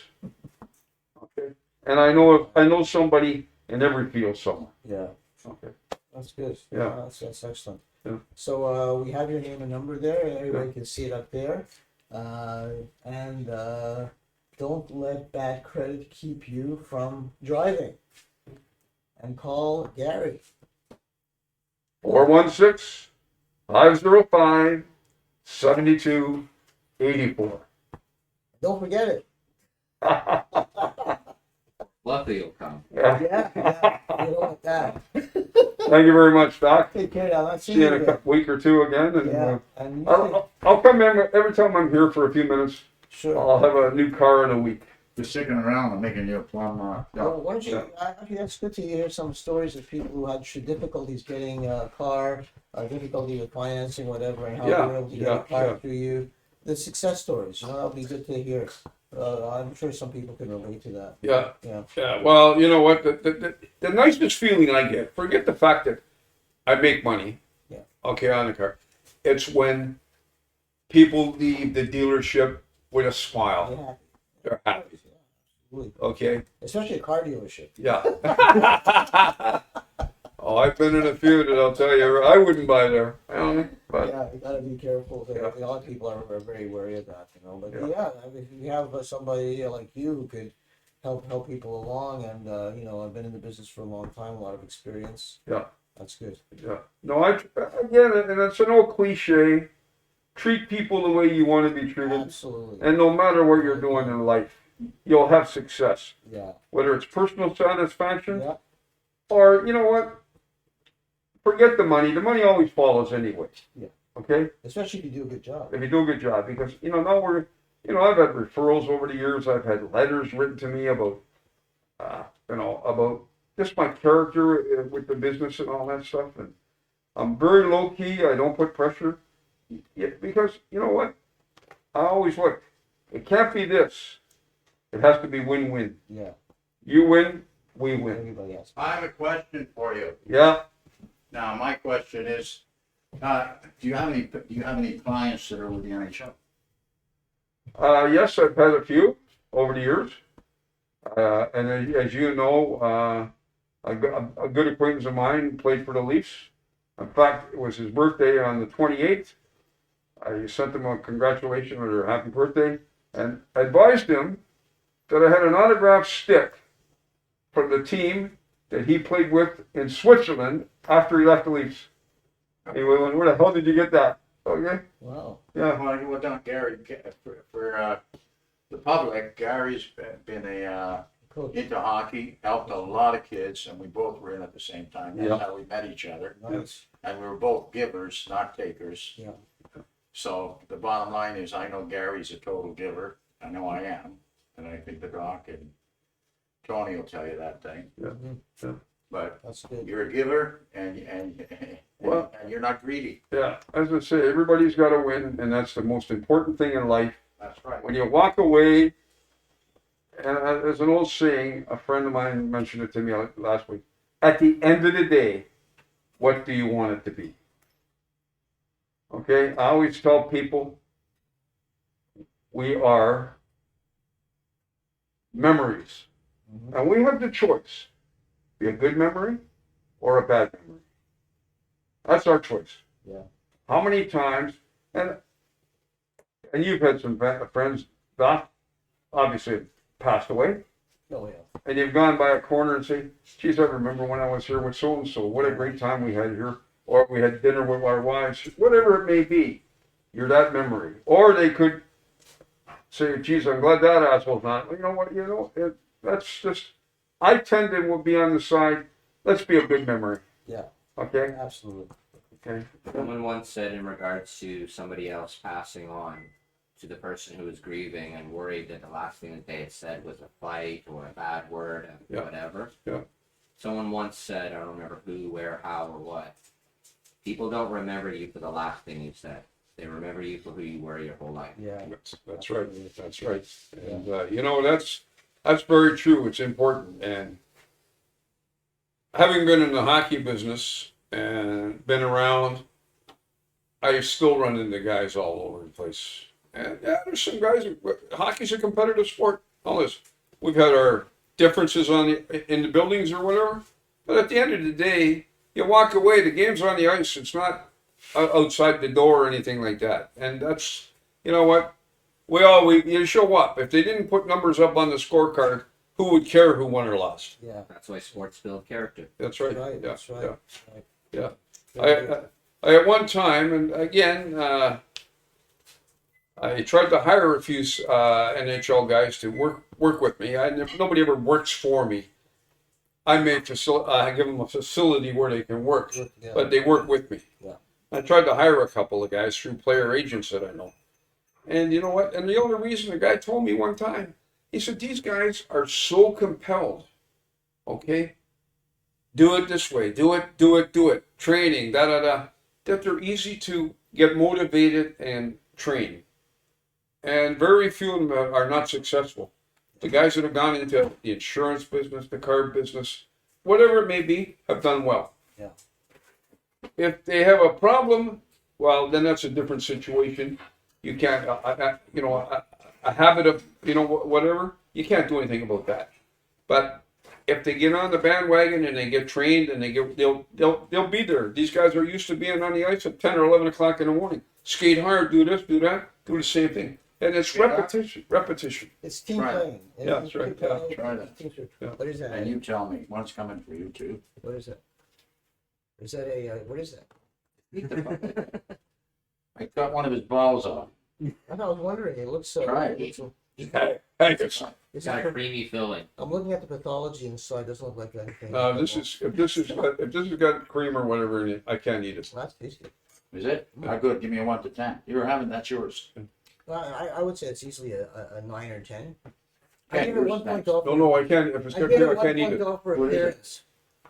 Okay? And I know somebody in every field somewhere. Yeah. Okay. That's good. Yeah. That's excellent. Yeah. So we have your name and number there. Everybody can see it up there. don't let bad credit keep you from driving. And call Gary. 416-505-7284. Don't forget it. Luckily, you'll come. Yeah. You don't want that. Thank you very much, Doc. Take care now. Let's see See you you in a again. week or two again. And Yeah. And I'll come in every time I'm here for a few minutes. sure. I'll have a new car in a week. Just sticking around and making you a plum. Well, why don't you? Actually, that's good to hear some stories of people who had difficulties getting a car, difficulty with financing, whatever, and how they were able to get a car through you. The success stories, that'll be good to hear. I'm sure some people can relate to that. Yeah. Yeah. Yeah. Well, you know what? The nicest feeling I get, forget the fact that I make money. Yeah. Okay, on the car. It's when people leave the dealership with a smile. Yeah. They're happy. Yeah, absolutely. Okay. Especially a car dealership. Yeah. Oh, I've been in a few that I'll tell you, I wouldn't buy there. But Yeah, you gotta be careful. Yeah. A lot of people are very wary of that, But Yeah. I mean, if you have somebody like you who could help people along, and I've been in the business for a long time, a lot of experience. Yeah. That's good. yeah. No, again, and it's an old cliche. Treat people the way you want to be treated. Absolutely. And no matter what you're doing in life, you'll have success. Yeah. Whether it's personal satisfaction Yeah. or, you know what? Forget the money. The money always follows anyway. Yeah. Okay? Especially if you do a good job. If you do a good job. Because, now I've had referrals over the years. I've had letters written to me about, about just my character with the business and all that stuff. And I'm very low key. I don't put pressure. Because, you know what? I always look. It can't be this. It has to be win-win. Yeah. You win, we win. Everybody else. I have a question for you. Yeah. Now, my question is, do you have any clients that are with the NHL? Yes, I've had a few over the years. And as you know, a good acquaintance of mine played for the Leafs. In fact, it was his birthday on the 28th. I sent him a congratulations or a happy birthday and advised him that I had an autographed stick from the team that he played with in Switzerland after he left the Leafs. He went, where the hell did you get that? Okay. Wow. Yeah. Well done, Gary. For the public, Gary's been Coach. into hockey, helped a lot of kids, and we both were in at the same time. That's Yeah. how we met each other. Nice. And we were both givers, not takers. Yeah. So the bottom line is, I know Gary's a total giver. I know I am, and I think the doc and Tony will tell you that thing. Yeah. Yeah. But That's good. you're a giver, and Well- you're not greedy. Yeah. As I say, everybody's got to win, and that's the most important thing in life. That's right. When you walk away, and there's an old saying, a friend of mine mentioned it to me last week. At the end of the day, what do you want it to be? Okay, I always tell people we are memories. Mhm. And we have the choice. Be a good memory or a bad memory. That's our choice. Yeah. How many times, and you've had some friends that obviously passed away, Oh yeah. and you've gone by a corner and say, geez, I remember when I was here with so-and-so, what a great time we had here, or we had dinner with our wives, whatever it may be, you're that memory. Or they could say, geez, I'm glad that asshole's not. You know what, that's just, I tend to be on the side, let's be a good memory. Yeah. Okay? Absolutely. Okay. Someone once said in regards to somebody else passing on to the person who was grieving and worried that the last thing that they had said was a fight or a bad word and Yeah. whatever. Yeah. Someone once said, I don't remember who, where, how, or what. People don't remember you for the last thing you said. They remember you for who you were your whole life. Yeah. That's right. That's right. And, that's very true. It's important. And having been in the hockey business and been around, I still run into guys all over the place. And yeah, there's some guys, hockey's a competitive sport. All this. We've had our differences in the buildings or whatever. But at the end of the day, you walk away, the game's on the ice. It's not outside the door or anything like that. And that's, you know what? you show up. If they didn't put numbers up on the scorecard, who would care who won or lost? Yeah, That's why sports build character. That's right. right, Yeah, that's right. yeah, Right. yeah. Very good. I at one time, and again, I tried to hire a few NHL guys to work with me. Nobody ever works for me. I give them a facility where they can work, Work together. but they work with me. Yeah. I tried to hire a couple of guys through player agents that I know. And you know what? And the only reason the guy told me one time, he said, these guys are so compelled, okay? Do it this way, do it, training, that they're easy to get motivated and train. And very few of them are not successful. The guys that have gone into the insurance business, the car business, whatever it may be, have done well. Yeah. If they have a problem, well, then that's a different situation. You can't, a habit of, whatever, you can't do anything about that. But if they get on the bandwagon and they get trained and they'll be there. These guys are used to being on the ice at 10 or 11 o'clock in the morning. Skate hard, do this, do that, do the same thing. And it's repetition. It's team Right. playing. Yeah, that's right. Yeah. Try that. Yeah. What is that? And you tell me, what's coming for you too? What is that? Is that what is that? Eat the bucket. I got one of his balls off. I was wondering, it looks Try it. Thanks. Is Got a it, creamy filling. I'm looking at the pathology inside, doesn't look like anything. If this has got cream or whatever in it, I can't eat it. Well, that's tasty. Is it? How good? Give me a 1 to 10. You were having, that's yours. Well, I would say it's easily a 9 or 10. I Okay, give it yours 1 point next. off. No, I can't. If it's I got give cream, it I can't 1 eat point it. off for What is it?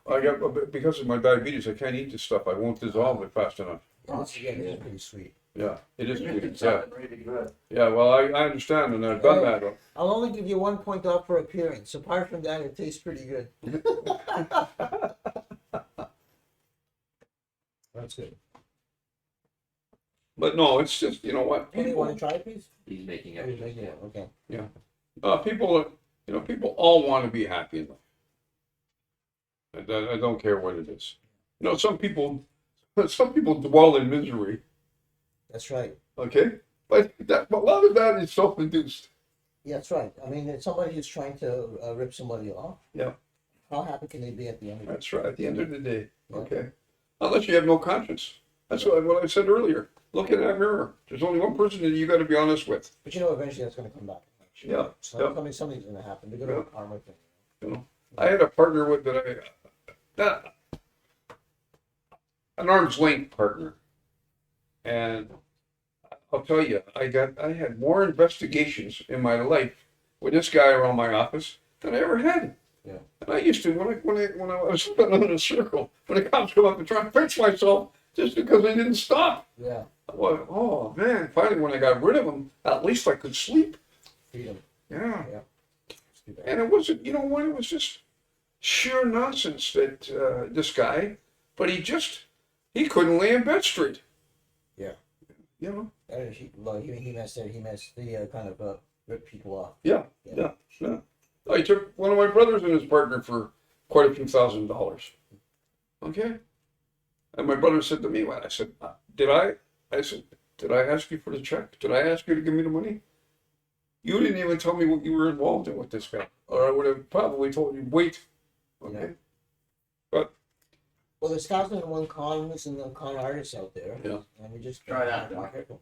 appearance. Because of my diabetes, I can't eat this stuff. I won't dissolve it fast enough. This is pretty sweet. Yeah, it is Really, sweet. Yeah, really good. yeah. Well, I understand, and I've done that. I'll only give you 1 point off for appearance. Apart from that, it tastes pretty good. That's good. But no, it's just what Hey, you want to try it, please? He's making Oh, it. you're making it, okay. people all want to be happy in life. I don't care what it is. Some people dwell in misery. That's right. Okay, but a lot of that is self-induced. Yeah, that's right. I mean, it's somebody who's trying to rip somebody off. Yeah. How happy can they be at the end of it? That's right. At the end of the day, Yeah. okay. Unless you have no conscience. That's what I said earlier. Look in that mirror. There's only one person that you got to be honest with. But eventually that's going to come back. Yeah, So yeah. something's going to happen. They're going to karma thing. I had a partner with an arm's length partner, and I'll tell you, I had more investigations in my life with this guy around my office than I ever had. Yeah. And I used to when I was in a circle, when the cops come up and try to fix myself just because I didn't stop. Yeah. I went, oh man! Finally, when I got rid of him, at least I could sleep. Freedom. Yeah. It's too bad. And it wasn't, it was just sheer nonsense that this guy, but he couldn't lay in bed straight. Yeah. He messed it. He messed the kind of rip people off. Yeah. I took one of my brothers and his partner for quite a few $1,000s. Okay. And my brother said to me, "What?" I said, "Did I ask you for the check? Did I ask you to give me the money? You didn't even tell me what you were involved in with this guy, or I would have probably told you, wait." Okay. Well, there's 1,001 cons and con artists out there. Yeah. And we just Try that, be Doc. careful.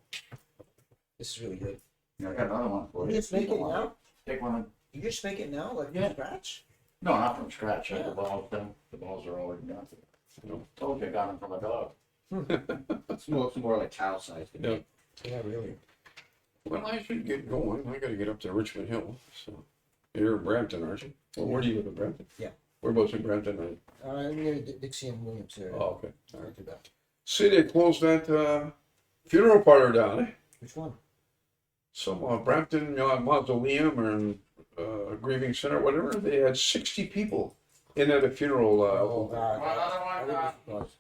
This is really good. I got another one for You you. just make it now? Take one. You just make it now, like Yeah. from scratch? No, not from scratch. I had Yeah. the balls done. The balls are already done. Told you I got them from a dog. It's more like towel size. Yeah. Yeah, really. Well, I should get going. I got to get up to Richmond Hill. So you're in Brampton, aren't you? Well, where do you live in Brampton? Yeah. Whereabouts in Brampton are you? Near Dixie and Williams area. Oh, okay. All Not right. too bad. See, they closed that funeral parlor down, eh? Which one? Some Brampton mausoleum or grieving center, whatever. They had 60 people in at a funeral. Oh, God. Another one, I wouldn't be surprised.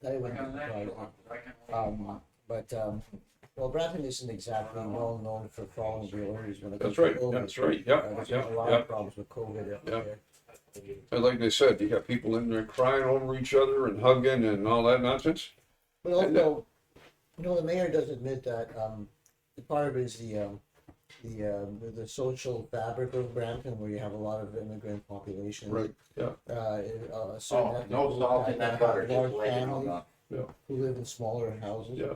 I wouldn't be surprised. Well, Brampton isn't exactly well known for following the orders when it comes That's right. to illness. That's right. Yep. There's been a lot of problems with COVID out Yeah. there. And like they said, you got people in there crying over each other and hugging and all that nonsense. But also, the mayor does admit that part of it is the social fabric of Brampton, where you have a lot of immigrant population. Right, yeah. Certain Oh, ethnic no groups salt have- in that have butter, just large to let you know families that. who live in smaller houses. Yeah.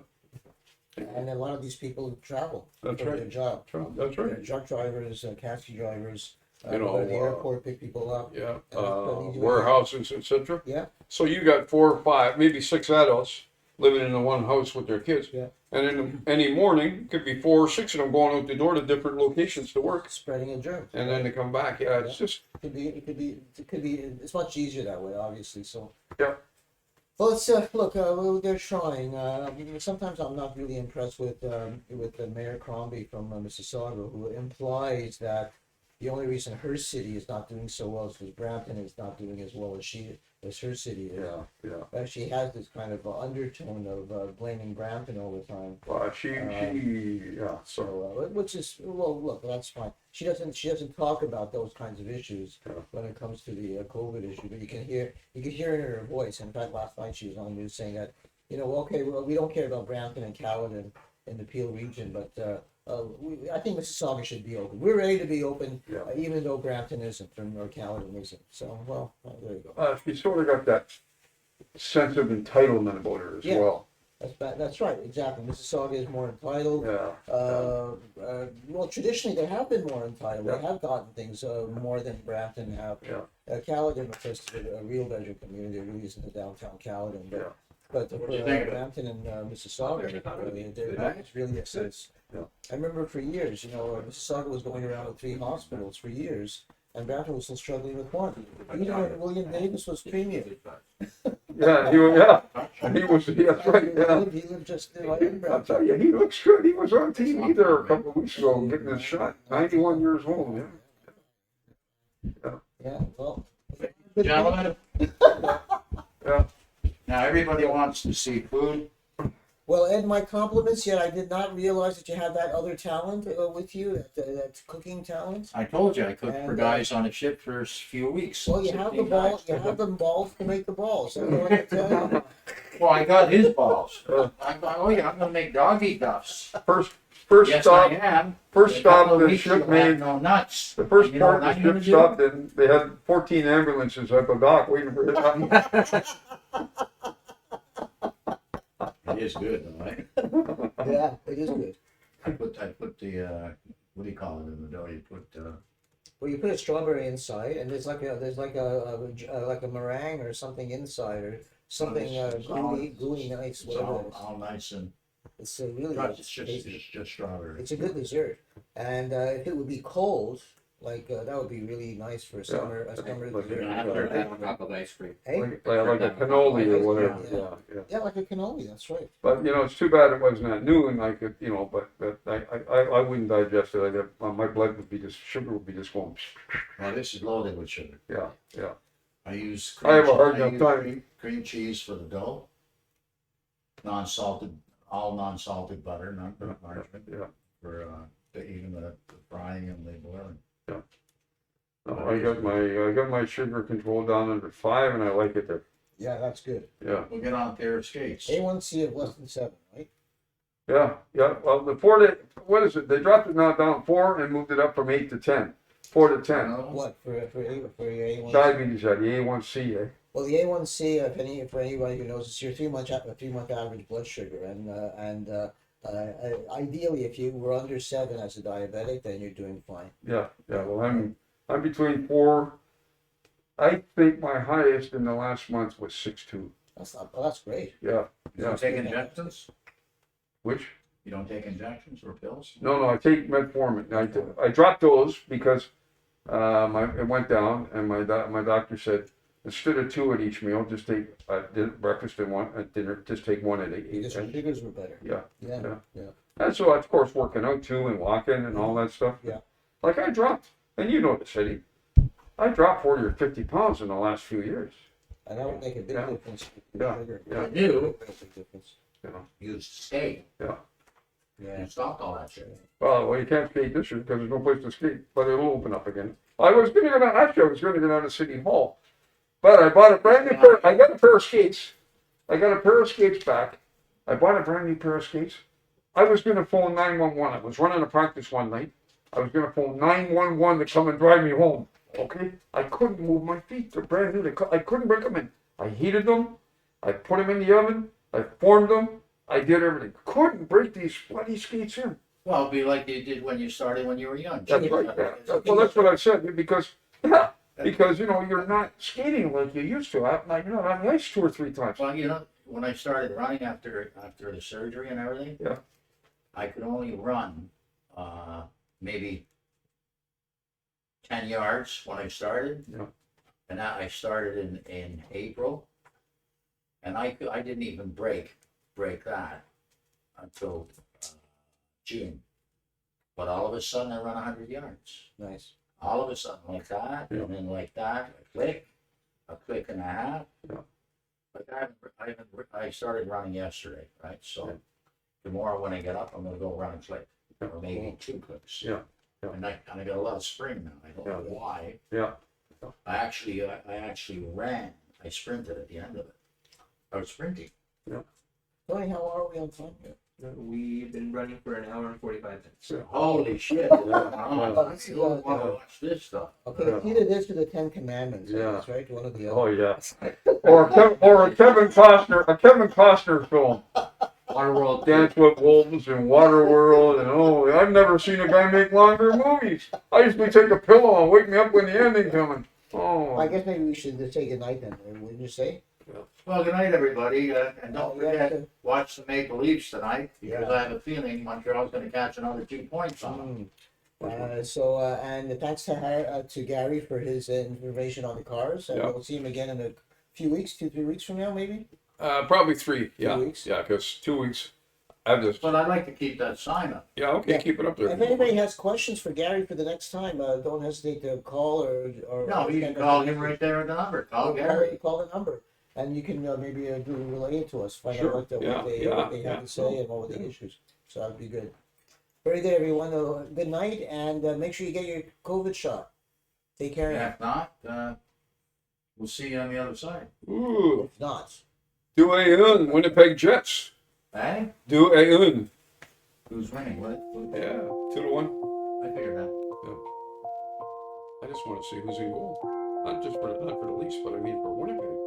And a lot of these people travel That's for right. their job. That's right. They're truck drivers, taxi drivers, You go to the know, airport, pick people up. Yeah, And that's easy way. warehouses, etc. Yeah, So you got 4 or 5, maybe 6 adults living in the one house with their kids. Yeah. And in any morning, could be 4 or 6 of them going out the door to different locations to work, spreading a germ. and then they come back. Yeah, it's just It could be, it's much easier that way, obviously, so. Yeah. Well, it's, look, they're trying, sometimes I'm not really impressed with Mayor Crombie from Mississauga, who implies that the only reason her city is not doing so well is because Brampton is not doing as well as her city is. yeah. She has this kind of undertone of blaming Brampton all the time. She yeah. So So, which is, well, look, that's fine. She doesn't talk about those kinds of issues Yeah. when it comes to the COVID issue, but you can hear it in her voice. In fact, last night she was on the news saying that, okay, well, we don't care about Brampton and Caledon in the Peel region, but I think Mississauga should be open. We're ready to be open, Yeah. even though Brampton isn't or Caledon isn't. So, well, there you go. she sort of got that sense of entitlement about her as Yeah. well. That's right, exactly. Mississauga is more entitled. Yeah. Well, traditionally they have been more entitled. Yeah. They have gotten things more than Brampton have. Yeah. Caledon, of course, is a real bedroom community. It really isn't the downtown Caledon, but Yeah. but What do you think of it? Brampton and Mississauga, it's really a sense. Yeah. I remember for years, Mississauga was going around with 3 hospitals for years, and Brampton was still struggling with 1. Even when William Davis was premier. Yeah, he was. Yeah, he was. That's right. Yeah. He lived just right in I'll Brampton. tell you, he looks good. He was on TV there a couple of weeks ago getting his shot. 91 years old. Yeah. Yeah, well. Gentlemen, Yeah. now everybody wants to see food. Well, Ed, my compliments. Yet I did not realize that you had that other talent with you, that cooking talent. I told you I cooked for And, guys on a ship for a few weeks. Well, you have the 16 ball. guys. You have the balls to make the balls. That's all I can tell you. Well, I got his balls. I thought, oh yeah, I'm gonna make doggy duffs. First Yes, stop. I am. First A stop couple of the weeks ship you'll have made. no nuts. The first You know part what the I'm gonna ship do? stopped in, they had 14 ambulances at the dock waiting for it. It is good, though, right? Yeah, it is good. I put the what do you call it in the dough? You put Well, you put a strawberry inside, and there's like a meringue or something inside, or something it's all- gooey nice. it's Whatever it is. all nice and It's really right, nice. it's just strawberry. It's a good dessert, and if it would be cold, that would be really nice for a summer Like dessert. Half a cup of ice cream. Hey? like a cannoli or whatever. Yeah. Yeah. Yeah, like a cannoli. That's right. But it's too bad it wasn't at noon. I could, but I wouldn't digest it. My blood would be sugar would be just going. Well, this is loaded with sugar. Yeah. I use I have a hard I enough use time. cream cheese for the dough. All non-salted butter, not margarine, Yeah. for even the frying and the boiling. No, I got my sugar control down under 5, and I like it there. Yeah, that's good. Yeah. We'll get on a pair of skates. A1C of less than 7, right? Yeah. Well, what is it? They dropped it now down 4 and moved it up from 8 to 10. 4 to 10. What for your A1C? Diabetes, the A1C, eh? Well, the A1C, for anybody who knows, it's your 3-month average blood sugar, and ideally, if you were under 7 as a diabetic, then you're doing fine. Yeah. Well, I'm between 4. I think my highest in the last month was 6.2. That's great. Yeah. You don't take injections? Which? You don't take injections or pills? No, I take metformin. I dropped those because it went down, and my doctor said instead of 2 at each meal, just take breakfast and 1 at dinner. Just take 1 at 8. Because your sugars were better. Yeah. Yeah. And so, of course, working out too and walking and all that stuff. Yeah. Like I dropped, and you know this, Eddie. I dropped 40 or 50 pounds in the last few years. And that would make a big Yeah. difference. Yeah. Sugar. Yeah. You It would make a big difference. You skate. Yeah. Yeah. You stopped all that shit. Well, you can't skate this year because there's no place to skate, but it'll open up again. I was going to go down. Actually, I was going to go down to City Hall, but I bought a brand new pair. I got a pair of skates. I got a pair of skates back. I bought a brand new pair of skates. I was going to phone 911. I was running a practice one night. I was going to phone 911 to come and drive me home. Okay? I couldn't move my feet. They're brand new. I couldn't break them in. I heated them. I put them in the oven. I formed them. I did everything. Couldn't break these bloody skates in. Well, it'd be like you did when you started when you were young. That's right. Yeah. Well, that's what I said because, yeah, because you know you're not skating like you used to. You're not on the ice 2 or 3 times. Well, you know, when I started running after the surgery and everything, Yeah. I could only run maybe 10 yards when I started. Yeah. And I started in April, and I didn't even break that until June. But all of a sudden, I run 100 yards. Nice. All of a sudden, like that, Yeah. and then like that, a click and a half. Yeah. Like I started running yesterday, right? So tomorrow when I get up, I'm gonna go run a click, or maybe 2 clicks. Yeah. Yeah. And I got a lot of spring now. I don't know why. Yeah. I actually ran. I sprinted at the end of it. I was sprinting. Tony, how are we on time here? We've been running for an hour and 45 minutes. Holy shit! Oh, this is, want to watch this stuff. Okay, it's either this or the Ten Commandments. Yeah. That's right, one of the Oh other. yeah. Or a Kevin Costner film. Waterworld, Dance with Wolves and Waterworld, and I've never seen a guy make longer movies. I usually take a pillow and wake me up when the ending coming. Oh. I guess maybe we should just say goodnight then, wouldn't you say? Well, good night, everybody, and don't Yeah, forget watch the Maple Leafs tonight because Yeah. I have a feeling Montreal's going to catch another 2 points on them. And thanks to Gary for his information on the cars. And Yeah. we'll see him again in a few weeks, 2-3 weeks from now, maybe. Probably 3. Yeah. 2 weeks. Yeah, because 2 weeks. I just. But I'd like to keep that sign up. Yeah. Okay. Yeah. Keep it up there. If anybody has questions for Gary for the next time, don't hesitate to call or No, you can call him right there at the number. Call Gary. Call the number, and you can maybe relay it to us. Find Sure. out what Yeah, they yeah. have to say and what were the issues. So that'd be good. Very good, everyone. Good night, and make sure you get your COVID shot. Take care. And if not, we'll see you on the other side. Ooh. If not. Do a Winnipeg Jets. Hey? Do a Who's winning? What? Yeah. 2-1. I figured that. I just want to see who's in goal. Not for the Leafs, but I mean for Winnipeg.